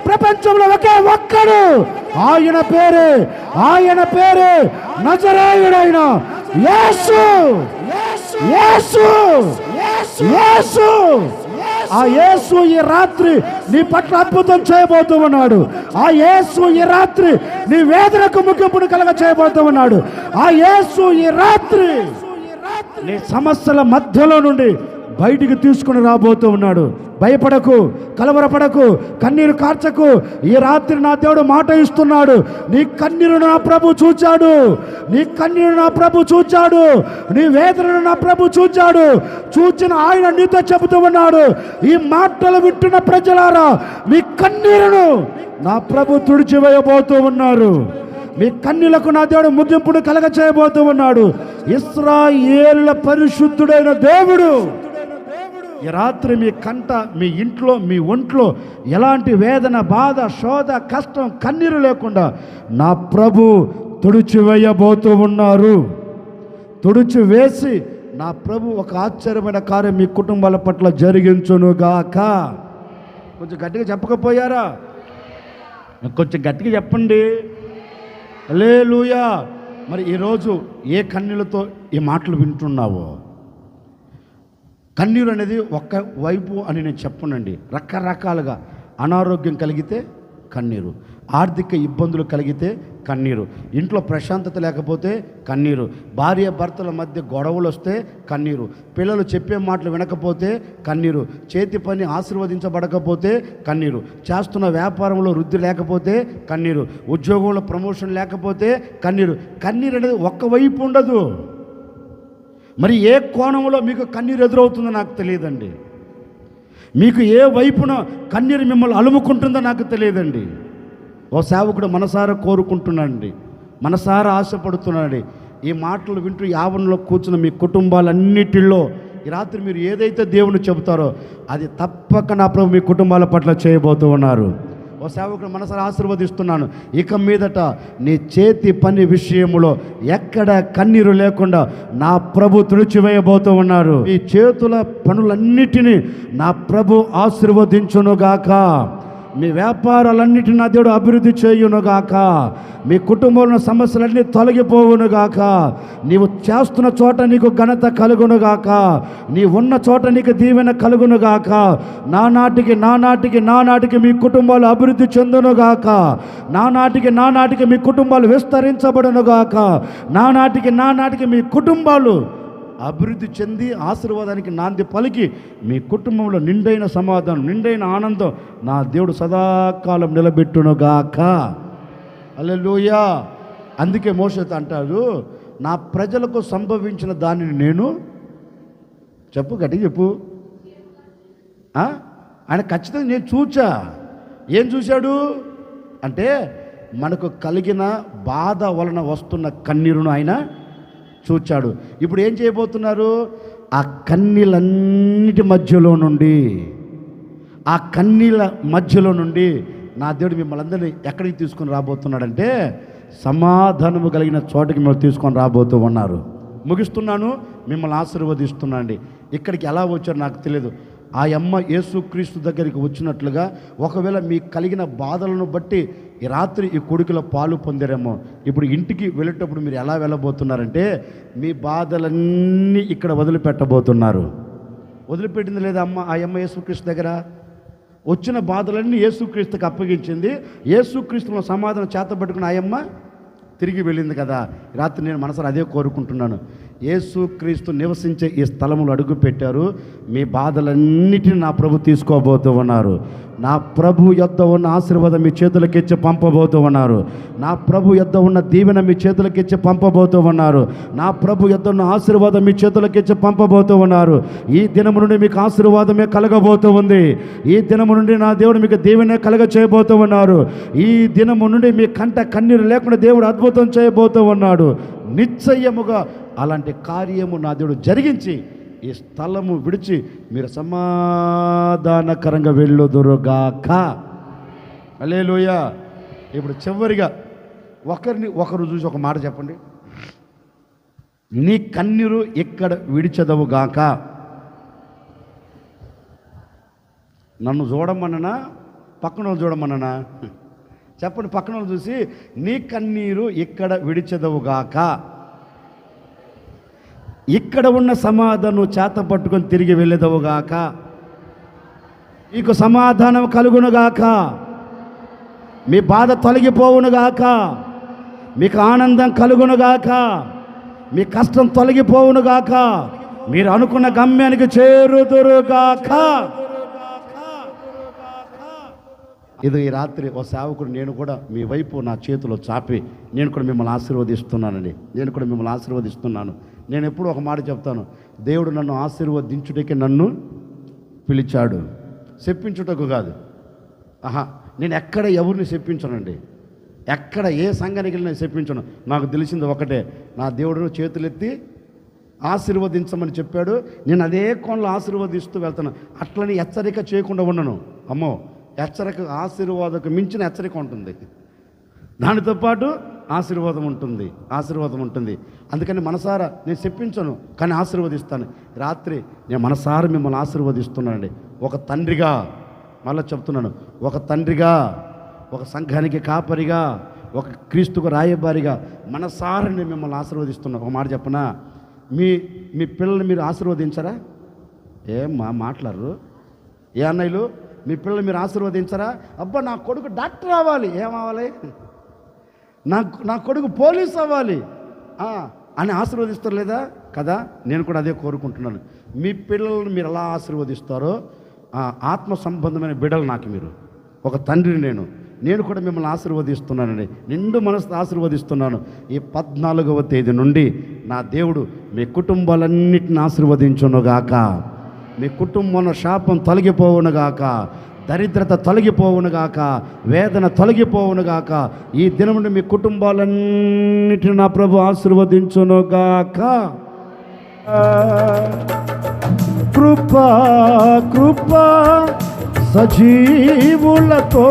ప్రపంచంలో ఒకే ఒక్కడు. ఆయన పేరే, ఆయన పేరే నజరేయుడైన యేసు. యేసు, యేసు. ఆ యేసు ఈ రాత్రి నీ పట్ల అద్భుతం చేయబోతూ ఉన్నాడు. ఆ యేసు ఈ రాత్రి నీ వేదనకు ముగింపును కలగ చేయబోతూ ఉన్నాడు. ఆ యేసు ఈ రాత్రి నీ సమస్యల మధ్యలో నుండి బయటికి తీసుకుని రాబోతూ ఉన్నాడు. భయపడకు, కలవరపడకు, కన్నీరు కార్చకు. ఈ రాత్రి నా దేవుడు మాట ఇస్తున్నాడు. నీ కన్నీరు నా ప్రభు చూచాడు, నీ కన్నీరు నా ప్రభు చూచాడు, నీ వేదనను నా ప్రభు చూచాడు. చూచిన ఆయన నీతో చెబుతూ ఉన్నాడు, ఈ మాటలు వింటున్న ప్రజలారా, మీ కన్నీరును నా ప్రభు తుడిచివేయబోతూ ఉన్నారు. మీ కన్నీళ్లకు నా దేవుడు ముగింపును కలగ చేయబోతూ ఉన్నాడు. ఇశ్రాయేలుల పరిశుద్ధుడైన దేవుడు ఈ రాత్రి మీ కంట, మీ ఇంట్లో, మీ ఒంట్లో ఎలాంటి వేదన, బాధ, శోధ, కష్టం, కన్నీరు లేకుండా నా ప్రభు తుడిచివేయబోతూ ఉన్నారు. తుడిచివేసి నా ప్రభు ఒక ఆశ్చర్యమైన కార్యం మీ కుటుంబాల పట్ల జరిగించునుగాక. కొంచెం గట్టిగా చెప్పకపోయారా? కొంచెం గట్టిగా చెప్పండి. హల్లెలూయా. మరి ఈరోజు ఏ కన్నీళ్ళతో ఈ మాటలు వింటున్నావో, కన్నీరు అనేది ఒక్క వైపు అని నేను చెప్పనండి. రకరకాలుగా అనారోగ్యం కలిగితే కన్నీరు, ఆర్థిక ఇబ్బందులు కలిగితే కన్నీరు, ఇంట్లో ప్రశాంతత లేకపోతే కన్నీరు, భార్య భర్తల మధ్య గొడవలు వస్తే కన్నీరు, పిల్లలు చెప్పే మాటలు వినకపోతే కన్నీరు, చేతి పని ఆశీర్వదించబడకపోతే కన్నీరు, చేస్తున్న వ్యాపారంలో వృద్ధి లేకపోతే కన్నీరు, ఉద్యోగంలో ప్రమోషన్ లేకపోతే కన్నీరు. కన్నీరు అనేది ఒక్కవైపు ఉండదు. మరి ఏ కోణంలో మీకు కన్నీరు ఎదురవుతుందో నాకు తెలియదండి. మీకు ఏ వైపున కన్నీరు మిమ్మల్ని అలుముకుంటుందో నాకు తెలియదండి. ఓ సేవకుడు మనసారా కోరుకుంటున్నాడండి, మనసారా ఆశపడుతున్నాడండి. ఈ మాటలు వింటూ యావనంలో కూర్చున్న మీ కుటుంబాలన్నిటిలో ఈ రాత్రి మీరు ఏదైతే దేవుని చెబుతారో అది తప్పక నా ప్రభు మీ కుటుంబాల పట్ల చేయబోతూ ఉన్నారు. ఓ సేవకుడు మనసారా ఆశీర్వదిస్తున్నాను. ఇక మీదట నీ చేతి పని విషయంలో ఎక్కడ కన్నీరు లేకుండా నా ప్రభు తుడిచివేయబోతూ ఉన్నారు. ఈ చేతుల పనులన్నిటినీ నా ప్రభు ఆశీర్వదించునుగాక. మీ వ్యాపారాలన్నిటిని నా దేవుడు అభివృద్ధి చేయునుగాక. మీ కుటుంబంలో సమస్యలన్నీ తొలగిపోవునుగాక. నీవు చేస్తున్న చోట నీకు ఘనత కలుగునుగాక. నీ ఉన్న చోట నీకు దీవెన కలుగునుగాక. నానాటికి మీ కుటుంబాలు అభివృద్ధి చెందునుగాక. నానాటికి మీ కుటుంబాలు విస్తరించబడునుగాక. నానాటికి మీ కుటుంబాలు అభివృద్ధి చెంది ఆశీర్వాదానికి నాంది పలికి మీ కుటుంబంలో నిండైన సమాధానం, నిండైన ఆనందం నా దేవుడు సదాకాలం నిలబెట్టునుగాక. హల్లెలూయా. అందుకే మోషేతో అంటాడు, నా ప్రజలకు సంభవించిన దానిని నేను గట్టిగా చెప్పు. ఆయన ఖచ్చితంగా నేను చూచా. ఏం చూశాడు అంటే మనకు కలిగిన బాధ వలన వస్తున్న కన్నీరును ఆయన చూచాడు. ఇప్పుడు ఏం చేయబోతున్నారు? ఆ కన్నీళ్ళన్నిటి మధ్యలో నుండి నా దేవుడు మిమ్మల్ని అందరినీ ఎక్కడికి తీసుకొని రాబోతున్నాడంటే సమాధానము కలిగిన చోటకి మిమ్మల్ని తీసుకొని రాబోతూ ఉన్నారు. ముగిస్తున్నాను, మిమ్మల్ని ఆశీర్వదిస్తున్నానండి. ఇక్కడికి ఎలా వచ్చారో నాకు తెలియదు. ఆ అమ్మ యేసుక్రీస్తు దగ్గరికి వచ్చినట్లుగా ఒకవేళ మీకు కలిగిన బాధలను బట్టి ఈ రాత్రి ఈ కొడుకుల పాలు పొందారేమో. ఇప్పుడు ఇంటికి వెళ్ళేటప్పుడు మీరు ఎలా వెళ్ళబోతున్నారంటే మీ బాధలన్నీ ఇక్కడ వదిలిపెట్టబోతున్నారు. వదిలిపెట్టింది లేదా ఆ అమ్మ యేసుక్రీస్తు దగ్గర? వచ్చిన బాధలన్నీ యేసుక్రీస్తుకి అప్పగించింది. యేసుక్రీస్తులో సమాధానం చేతబట్టుకుని ఆ అమ్మ తిరిగి వెళ్ళింది కదా. రాత్రి నేను మనసులో అదే కోరుకుంటున్నాను. యేసుక్రీస్తు నివసించే ఈ స్థలములు అడుగు పెట్టారు. మీ బాధలన్నిటిని నా ప్రభు తీసుకోబోతూ ఉన్నారు. నా ప్రభు యొద్ద ఉన్న ఆశీర్వాదం మీ చేతులకిచ్చి పంపబోతూ ఉన్నారు. నా ప్రభు యొద్ద ఉన్న దీవెన మీ చేతులకిచ్చి పంపబోతూ ఉన్నారు. నా ప్రభు యొద్ద ఉన్న ఆశీర్వాదం మీ చేతులకిచ్చి పంపబోతూ ఉన్నారు. ఈ దినము నుండి మీకు ఆశీర్వాదమే కలగబోతూ ఉంది. ఈ దినము నుండి నా దేవుడు మీకు దీవెనే కలగ చేయబోతూ ఉన్నారు. ఈ దినము నుండి మీ కంట కన్నీరు లేకుండా దేవుడు అద్భుతం చేయబోతూ ఉన్నాడు. నిశ్చయముగా అలాంటి కార్యము నా దేవుడు జరిగించి ఈ స్థలము విడిచి మీరు సమాధానకరంగా వెళ్ళుదురుగాక. హల్లెలూయా. ఇప్పుడు చివరిగా ఒకరు చూసి ఒక మాట చెప్పండి. నీ కన్నీరు ఇక్కడ విడిచెదవుగాక. నన్ను చూడమన్ననా పక్కన చూడమన్ననా చెప్పండి. పక్కన చూసి నీ కన్నీరు ఇక్కడ విడిచెదవుగాక. ఇక్కడ ఉన్న సమాధానం చేత పట్టుకొని తిరిగి వెళ్ళేదవుగాక. మీకు సమాధానం కలుగునుగాక. మీ బాధ తొలగిపోవునుగాక. మీకు ఆనందం కలుగునుగాక. మీ కష్టం తొలగిపోవునుగాక. మీరు అనుకున్న గమ్యానికి చేరుదురుగాక. ఇది ఈ రాత్రి ఓ సేవకుడు నేను కూడా మీ వైపు నా చేతిలో చాపి నేను కూడా మిమ్మల్ని ఆశీర్వదిస్తున్నానండి. నేను కూడా మిమ్మల్ని ఆశీర్వదిస్తున్నాను. నేను ఎప్పుడూ ఒక మాట చెప్తాను. దేవుడు నన్ను ఆశీర్వదించుటకి నన్ను పిలిచాడు, చెప్పించుటకు కాదు. నేను ఎక్కడ ఎవరిని చెప్పించనండి. ఎక్కడ ఏ సంఘానికి వెళ్ళి నేను చెప్పించను. నాకు తెలిసింది ఒకటే, నా దేవుడు చేతులెత్తి ఆశీర్వదించమని చెప్పాడు. నేను అదే కోణంలో ఆశీర్వదిస్తూ వెళ్తాను. అట్లని హెచ్చరిక చేయకుండా ఉండను. అమ్మో, హెచ్చరిక ఆశీర్వాదకు మించిన హెచ్చరిక ఉంటుంది. దానితో పాటు ఆశీర్వాదం ఉంటుంది. అందుకని మనసారా నేను చెప్పించను, కానీ ఆశీర్వదిస్తాను. రాత్రి నేను మనసారా మిమ్మల్ని ఆశీర్వదిస్తున్నానండి. ఒక తండ్రిగా, మళ్ళీ చెప్తున్నాను, ఒక తండ్రిగా, ఒక సంఘానికి కాపరిగా, ఒక క్రీస్తుకు రాయబారిగా మనసారా నేను మిమ్మల్ని ఆశీర్వదిస్తున్నాను. ఒక మాట చెప్పనా, మీ పిల్లల్ని మీరు ఆశీర్వదించరా? మాట్లాడరు ఏ అన్నయ్యలు? మీ పిల్లలు మీరు ఆశీర్వదించరా? అబ్బా నా కొడుకు డాక్టర్ అవ్వాలి, ఏమవ్వాలి, నా కొడుకు పోలీస్ అవ్వాలి అని ఆశీర్వదిస్తారు లేదా కదా? నేను కూడా అదే కోరుకుంటున్నాను. మీ పిల్లలను మీరు ఎలా ఆశీర్వదిస్తారో ఆత్మ సంబంధమైన బిడ్డలు నాకు మీరు. ఒక తండ్రిని నేను కూడా మిమ్మల్ని ఆశీర్వదిస్తున్నానండి. నిండు మనసు ఆశీర్వదిస్తున్నాను. ఈ 14వ తేదీ నుండి నా దేవుడు మీ కుటుంబాలన్నిటిని ఆశీర్వదించునుగాక. మీ కుటుంబంలో శాపం తొలగిపోవునుగాక. దరిద్రత తొలగిపోవునుగాక. వేదన తొలగిపోవునుగాక. ఈ దినం నుండి మీ కుటుంబాలన్నిటిని నా ప్రభు ఆశీర్వదించునుగాక. కృపా కృపా సజీవులతో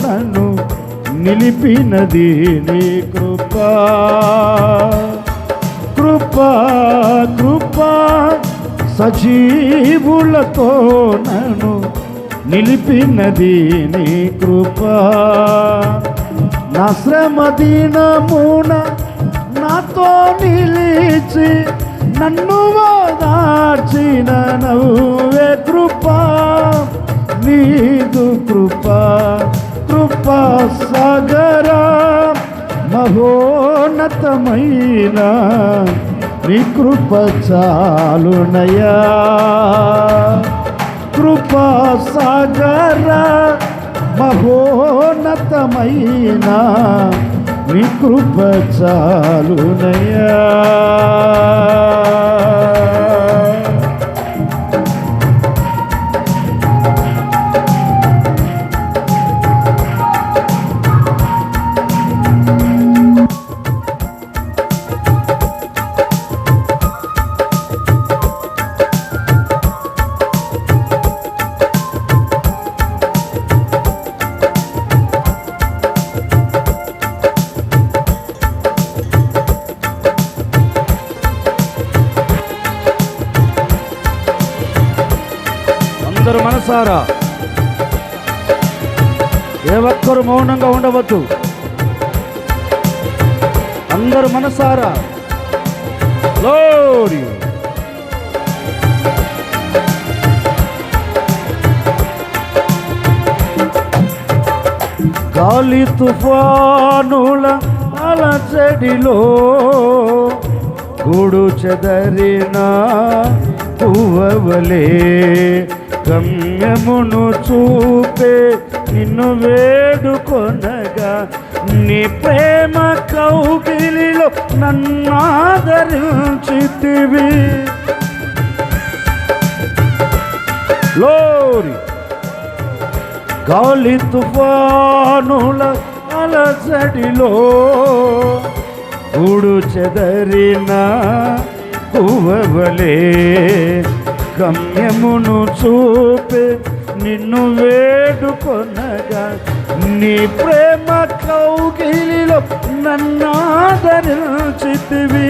నన్ను నిలిపినది నీ కృపా. కృపా కృపా సజీవులతో నన్ను నిలిపినది నీ కృపా. నా శ్రమ దినమున నాతో నిలిచి నన్ను ఓదార్చిన నవ్వే కృపా. నీదు కృపా కృపా సాగరా మహోన్నతమైన నీ కృప చాలునయా. కృపా సాగర మహోన్నతమైన నీ కృప చాలునయా. మనసారా ఏ ఒక్కరు మౌనంగా ఉండవద్దు. అందరూ మనసారా గ్లోరీ. గాలి తుఫానుల అలజడిలో గూడు చెదరిన పువ్వవలే గమ్యమును చూపే నిన్ను వేడుకొనగా నీ ప్రేమ కౌగిలిలో నన్నాదరించితివి. గ్లోరీ. గాలి తుఫానుల అలజడిలో గూడు చెదరిన పువ్వవలే గమ్యమును చూపే నిన్ను వేడుకొనగా నీ ప్రేమ కౌగిలిలో నన్నాదరించితివి.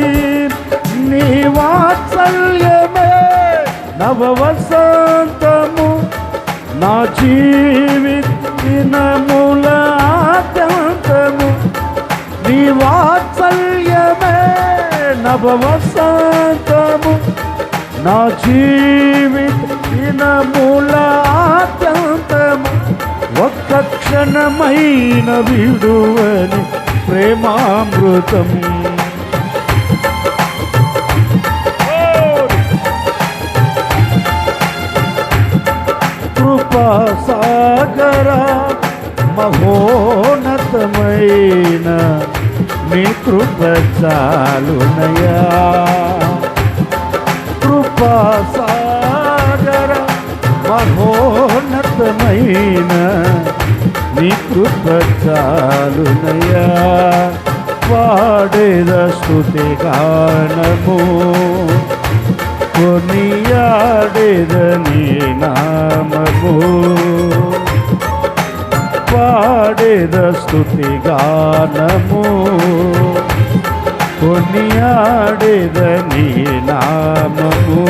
నీ వాత్సల్యమే నవ వసంతము నా జీవితముల ఆద్యంతము. నీ వాత్సల్యమే నవ వసంతము నా జీవితముల ఆద్యంతము. ఒక్క క్షణమైన విడువని ప్రేమామృతం. కృపా సాగర మహోన్నతమైన నీ కృప చాలునయా. కృపా సాగర మహోన్నతమైన నీ కృప చాలునయా. పాడేద స్తుతి గానము కొనియాడేద నీ నామము. పాడేద స్తుతి గానము కొనియాడేద నీ నామము.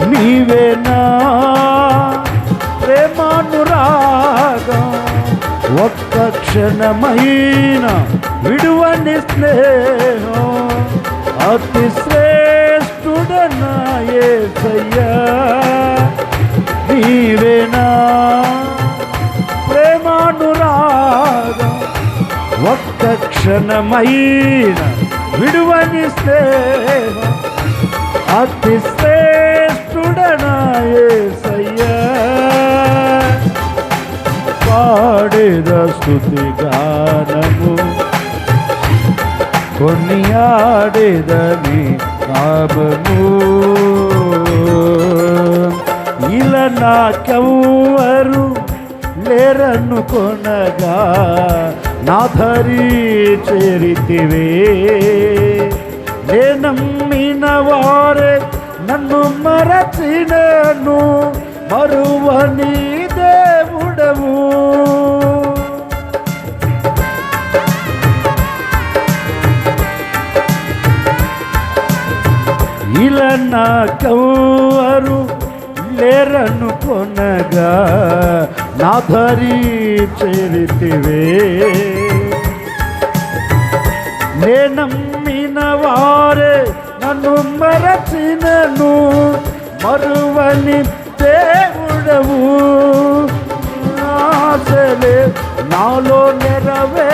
నీవేనా ప్రేమానురాగం ఒక్క క్షణమైన విడువని స్నేహం. అతి శ్రేష్ఠుడనా యేసయ్యా నీవేనా ప్రేమానురాగం ఒక్క క్షణమైన విడువని స్నేహం. అతి శ్రేష్ఠుడనా యేసయ్యా పాడేద స్తుతి గానము కొనియాడేదని నామము. ఇలా నాకెవ్వరు లేరనుకొనగా నా ధరి చేరితివే. నే నమ్మిన వారే నన్ను మరచినను మరువని దేవుడవు. ఇలా నాకెవ్వరు లేరనుకొనగా నా ధరి చేరితివే. నే నమ్మిన వారే నన్ను మరచినను మరువని దేవుడవు. ఆశలే నాలో నెరవే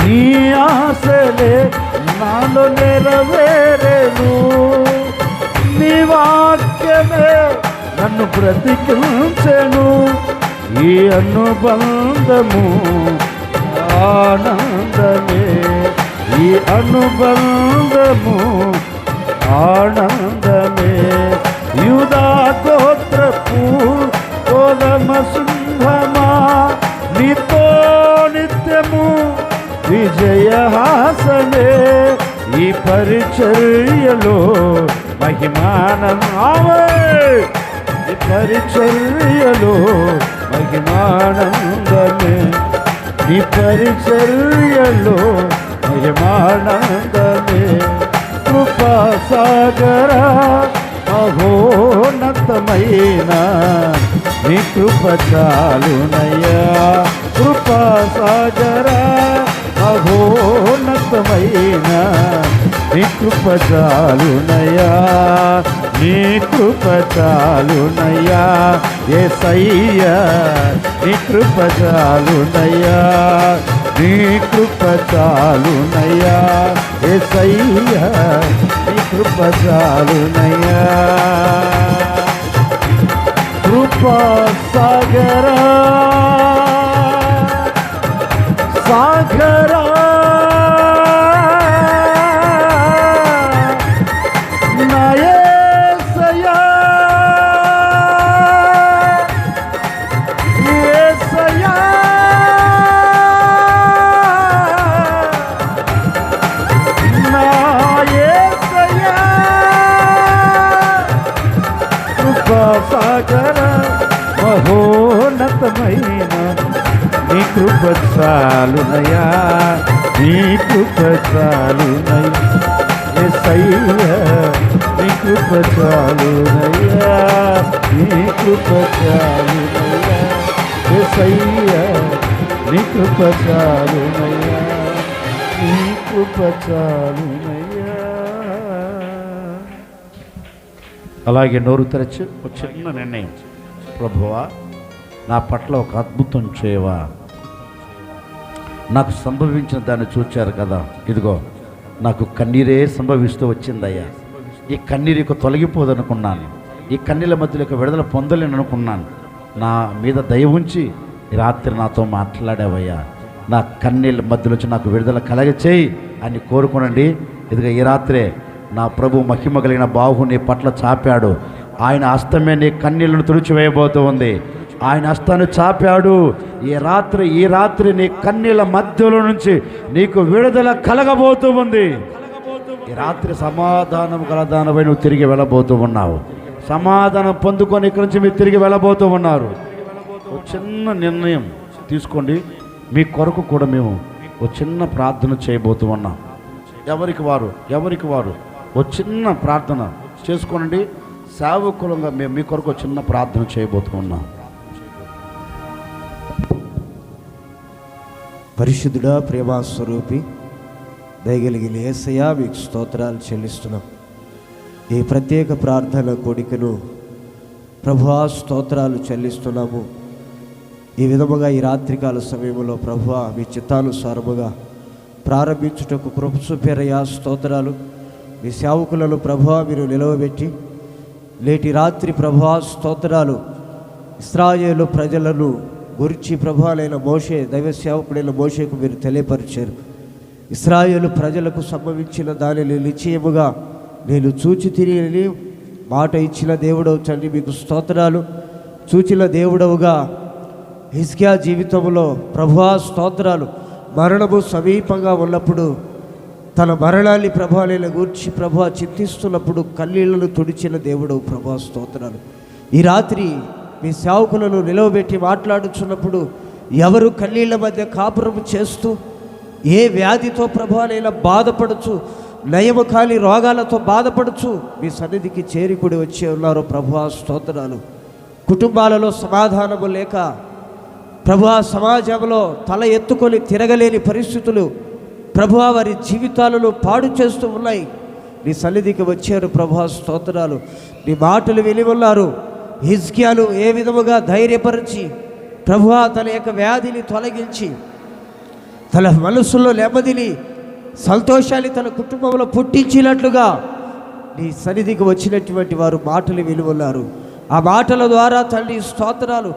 నీ ఆశలే నాలో నెరవేరేను. నీ వాక్యమే నన్ను బ్రతికించెను. ఈ అనుబంధము ఆనందమే. ఈ అనుబంధము ఆనందమే. యూదా గోత్రపు కోదమ సింహమా నీతో నిత్యము విజయహాసనే. ఈ పరిచర్యలో మహిమానందమే. ఈ పరిచర్యలో మహిమానందమే. ఈ పరిచర్యలో మహిమానందమే కృపాసాగర మహోన్నతమైన నీ కృప చాలునయ్యా కృపాసాగర మహోన్నతమైన నీ కృప చాలునయ్యా నీ కృప చాలునయ్యా యేసయ్యా నీ కృప చాలునయ్యా నీ కృప చాలునయ్యా యేసయ్యా నీ కృప చాలునయ్యా కృపా సాగరా సాగరా నా యేసయ్యా యేసయ్యా నా యేసయ్యా కృపా సాగర మహోన్నతమైన నీ కృప చాలునయ్యా నీ కృప చాలునయ్యా యేసయ్యా నీ కృప చాలునయ్యా నీ కృప చాలునయ్యా యేసయ్యా నీ కృప చాలునయ్యా నీ కృప చాలునయ్యా. అలాగే నోరు తెరచి ఒక చిన్న నిర్ణయం, ప్రభువా నా పట్ల ఒక అద్భుతం చేయవా, నాకు సంభవించిన దాన్ని చూచారు కదా, ఇదిగో నాకు కన్నీరే సంభవిస్తూ వచ్చిందయ్యా, ఈ కన్నీరుకు తొలగిపోదనుకున్నాను, ఈ కన్నీళ్ళ మధ్యలో విడుదల పొందలేను అనుకున్నాను, నా మీద దయ ఉంచి ఈ రాత్రి నాతో మాట్లాడావయ్యా, నా కన్నీళ్ళ మధ్యలో వచ్చి నాకు విడుదల కలగచేయి అని కోరుకోనండి. ఇదిగో ఈ రాత్రే నా ప్రభు మహిమ కలిగిన బాహు నీ పట్ల చాపాడు, ఆయన హస్తమే నీ కన్నీళ్లను తుడిచివేయబోతూ ఉంది, ఆయన హస్తాన్ని చాపాడు. ఈ రాత్రి నీ కన్నీళ్ళ మధ్యలో నుంచి నీకు విడుదల కలగబోతూ ఉంది. ఈ రాత్రి సమాధానం కలదానపై నువ్వు తిరిగి వెళ్ళబోతూ ఉన్నావు, సమాధానం పొందుకొని ఇక్కడి నుంచి మీరు తిరిగి వెళ్ళబోతూ ఉన్నారు. ఒక చిన్న నిర్ణయం తీసుకోండి, మీ కొరకు కూడా మేము ఒక చిన్న ప్రార్థన చేయబోతూ ఉన్నాం. ఎవరికి వారు ఒక చిన్న ప్రార్థన చేసుకోనండి. సేవకులంగా మేము మీ కొరకు చిన్న ప్రార్థన చేయబోతూ ఉన్నాం. పరిశుద్ధుడా, ప్రేమ స్వరూపి, దయగలిగిన యేసయ్యా మీకు స్తోత్రాలు చెల్లిస్తున్నాం. ఈ ప్రత్యేక ప్రార్థన కోడికను ప్రభువా స్తోత్రాలు చెల్లిస్తున్నాము. ఈ విధముగా ఈ రాత్రికాల సమయంలో ప్రభువా మీ చిత్తానుసారముగా ప్రారంభించుటకు కృప చూపారయ్యా, స్తోత్రాలు. మీ సేవకులను ప్రభువా మీరు నిలవబెట్టి నేటి రాత్రి ప్రభువా స్తోత్రాలు ఇశ్రాయేలు ప్రజలను గురించి ప్రభువాలైన మోషే, దైవ సేవకుడైన మోషేకు మీరు తెలియపరిచారు. ఇశ్రాయేలు ప్రజలకు సంభవించిన దానిని నిశ్చయముగా నేను చూచి తిరిగి మాట ఇచ్చిన దేవుడవు తండ్రి, మీకు స్తోత్రాలు. చూచిన దేవుడవుగా హిజ్కియా జీవితంలో ప్రభువా స్తోత్రాలు, మరణము సమీపంగా ఉన్నప్పుడు తన మరణాన్ని ప్రభువాలైన గూర్చి ప్రభువా చింతిస్తున్నప్పుడు కన్నీళ్లను తుడిచిన దేవుడవు ప్రభువా స్తోత్రాలు. ఈ రాత్రి మీ సేవకులను నిలవబెట్టి మాట్లాడుచున్నప్పుడు ఎవరు కన్నీళ్ల మధ్య కాపురము చేస్తూ ఏ వ్యాధితో ప్రభువాలైనా బాధపడుచు, నయము కాని రోగాలతో బాధపడుచు మీ సన్నిధికి చేరికుడి వచ్చి ఉన్నారో ప్రభువా స్తోత్రాలు. కుటుంబాలలో సమాధానము లేక ప్రభువా సమాజంలో తల ఎత్తుకొని తిరగలేని పరిస్థితులు ప్రభువా వారి జీవితాలను పాడు చేస్తూ ఉన్నాయి. నీ సన్నిధికి వచ్చారు ప్రభువా స్తోత్రాలు. నీ మాటలు విని ఉన్నారు. హిజ్కియాను ఏ విధముగా ధైర్యపరిచి ప్రభువా తన యొక్క వ్యాధిని తొలగించి తన మనసులో నెమ్మదిని సంతోషాన్ని తన కుటుంబంలో పుట్టించినట్లుగా నీ సన్నిధికి వచ్చినటువంటి వారు మాటలు విని ఉన్నారు. ఆ మాటల ద్వారా తండ్రి స్తోత్రాలు,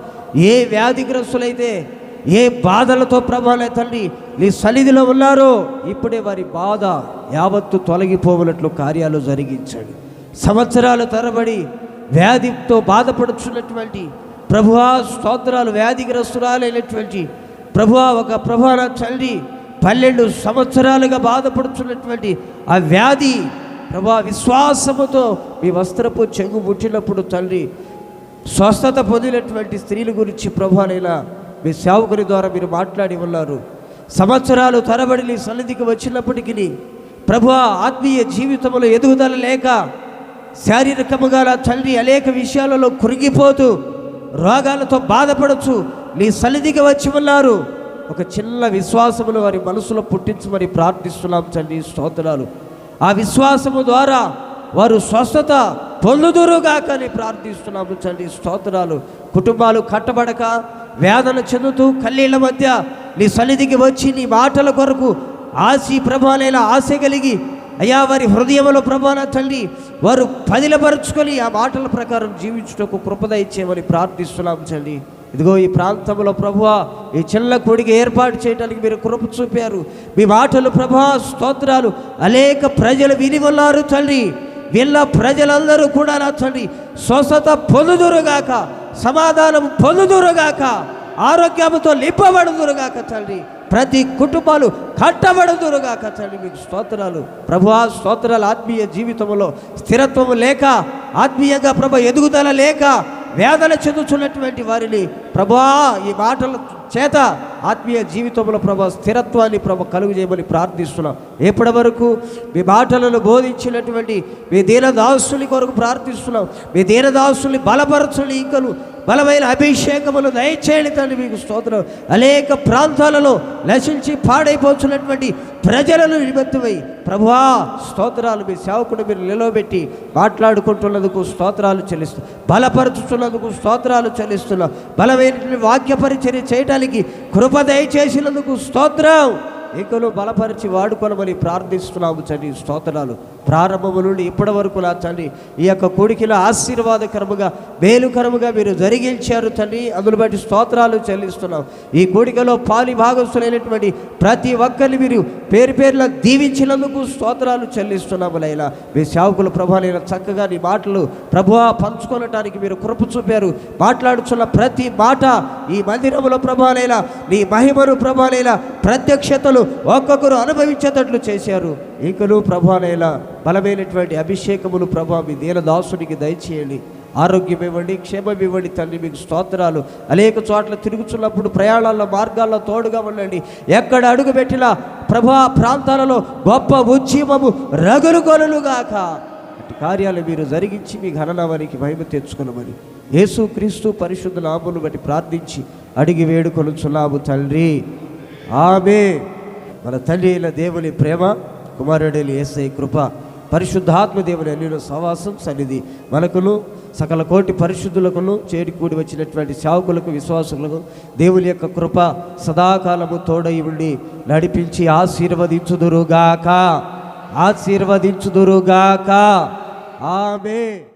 ఏ వ్యాధిగ్రస్తులైతే ఏ బాధలతో ప్రభాలే తండ్రి నీ సన్నిధిలో ఉన్నారో ఇప్పుడే వారి బాధ యావత్తు తొలగిపోవనట్లు కార్యాలు జరిగించండి. సంవత్సరాల తరబడి వ్యాధితో బాధపడుచున్నటువంటి ప్రభువా స్తోత్రాలు, వ్యాధిగ్రస్తురాలైనటువంటి ప్రభువా ఒక ప్రభువా తండ్రి 12 సంవత్సరాలుగా బాధపడుచున్నటువంటి ఆ వ్యాధి ప్రభువా విశ్వాసముతో మీ వస్త్రపు చెంగు ముట్టినప్పుడు తండ్రి స్వస్థత పొందినటువంటి స్త్రీల గురించి ప్రభువానైనా మీ సేవకుని ద్వారా మీరు మాట్లాడి ఉన్నారు. సంవత్సరాలు తరబడి నీ సన్నిధికి వచ్చినప్పటికీ ప్రభువా, ఆత్మీయ జీవితంలో ఎదుగుదల లేక శారీరకముగా నా తండ్రి అనేక విషయాలలో కురిగిపోతూ రోగాలతో బాధపడచ్చు నీ సన్నిధికి వచ్చి ఉన్నారు. ఒక చిన్న విశ్వాసమును వారి మనసులో పుట్టించమని ప్రార్థిస్తున్నాం తండ్రి, స్తోత్రాలు. ఆ విశ్వాసము ద్వారా వారు స్వస్థత పొందుదురుగాక అని ప్రార్థిస్తున్నాము తండ్రి, స్తోత్రాలు. కుటుంబాలు కట్టబడక వేదన చెందుతూ కన్నీళ్ల మధ్య నీ సన్నిధికి వచ్చి నీ మాటల కొరకు ప్రభానైనా ఆశ కలిగి అయ్యా వారి హృదయంలో ప్రభాన తండ్రి వారు పదిలపరుచుకొని ఆ మాటల ప్రకారం జీవించుటకు కృపద ఇచ్చేమని ప్రార్థిస్తున్నాం తండ్రి. ఇదిగో ఈ ప్రాంతంలో ప్రభువా, ఈ చిన్న కూడికి ఏర్పాటు చేయడానికి మీరు కృప చూపారు. మీ మాటలు ప్రభువా, స్తోత్రాలు. అనేక ప్రజలు విని ఉన్నారు తండ్రి. వీళ్ళ ప్రజలందరూ కూడా నా తండ్రి స్వస్థత పొందుదురుగాక, సమాధానం పొందుదురుగాక, ఆరోగ్యంతో నింపబడుదురుగాక తండ్రి. ప్రతి కుటుంబాలు కట్టబడుదురుగాక తండ్రి. మీకు స్తోత్రాలు ప్రభువా, స్తోత్రాలు. ఆత్మీయ జీవితంలో స్థిరత్వం లేక, ఆత్మీయంగా ప్రభు ఎదుగుదల లేక వేదన చెందుతున్నటువంటి వారిని ప్రభువా ఈ మాటల చేత ఆత్మీయ జీవితంలో ప్రభు స్థిరత్వాన్ని ప్రభు కలుగు చేయమని ప్రార్థిస్తున్నాం. ఎప్పటి వరకు మీ మాటలను బోధించినటువంటి మీ దీనదాసుని కొరకు ప్రార్థిస్తున్నాం. మీ దీనదాసుని బలపరచుని, ఇంకను బలమైన అభిషేకములు దయచేయండి తండ్రి. మీకు స్తోత్రం. అనేక ప్రాంతాలలో నశించి పాడైపోతున్నటువంటి ప్రజలను నిమిత్తమై ప్రభువా స్తోత్రాలు. మీ సేవకుడు మీరు నిలవబెట్టి మాట్లాడుకుంటున్నందుకు స్తోత్రాలు చెల్లిస్తూ, బలపరుచుతున్నందుకు స్తోత్రాలు చెల్లిస్తున్నాం. బలమైన వాక్య పరిచర్య చేయడానికి కృప దయచేసినందుకు స్తోత్రం. ఇంకను బలపరిచి వాడుకోనమని ప్రార్థిస్తున్నాము తండ్రి, స్తోత్రాలు. ప్రారంభము నుండి ఇప్పటి వరకు నా తండ్రి ఈ యొక్క కూడికిలో ఆశీర్వాదకరముగా మేలుకరముగా మీరు జరిగించారు తండ్రి. అందును బట్టి స్తోత్రాలు చెల్లిస్తున్నాం. ఈ కూడికలో పాలి భాగస్తులైనటువంటి ప్రతి ఒక్కరిని మీరు పేరు పేరులా దీవించినందుకు స్తోత్రాలు చెల్లిస్తున్నాము. లైలా మీ సేవకులు ప్రభానైనా చక్కగా నీ మాటలు ప్రభువా పంచుకోవటానికి మీరు కృప చూపారు. మాట్లాడుతున్న ప్రతి మాట ఈ మందిరంలో ప్రభానైనా నీ మహిమను ప్రభానైనా ప్రత్యక్షతలు ఒక్కొక్కరు అనుభవించేటట్లు చేశారు. ఇంకను ప్రభానైనా బలమైనటువంటి అభిషేకములు ప్రభా మీ దీనదాసునికి దయచేయండి. ఆరోగ్యం ఇవ్వండి, క్షేమం ఇవ్వండి తండ్రి. మీకు స్తోత్రాలు. అనేక చోట్ల తిరుగుతున్నప్పుడు ప్రయాణాల్లో మార్గాల్లో తోడుగా ఉండండి. ఎక్కడ అడుగుపెట్టినా ప్రభా ప్రాంతాలలో గొప్ప ఉద్యమము రగులుగొలుగాక. అటు కార్యాలు మీరు జరిగించి మీ ఘననామానికి మహిమ తెచ్చుకున్నామని యేసుక్రీస్తు పరిశుద్ధ నామమును బట్టి ప్రార్థించి అడిగి వేడుకొనుచున్నాము తండ్రి, ఆమేన్. మన తండ్రి అయిన దేవుని ప్రేమ, కుమారుడైన యేసయ్య కృప, పరిశుద్ధాత్మ దేవుని అన్యుల సహవాసం సన్నిధి మనకును సకల కోటి పరిశుద్ధులకును చేరి కూడి వచ్చినటువంటి సేవకులకు విశ్వాసులకు దేవుని యొక్క కృప సదాకాలము తోడై ఉండి నడిపించి ఆశీర్వదించుదురుగాక. ఆమేన్.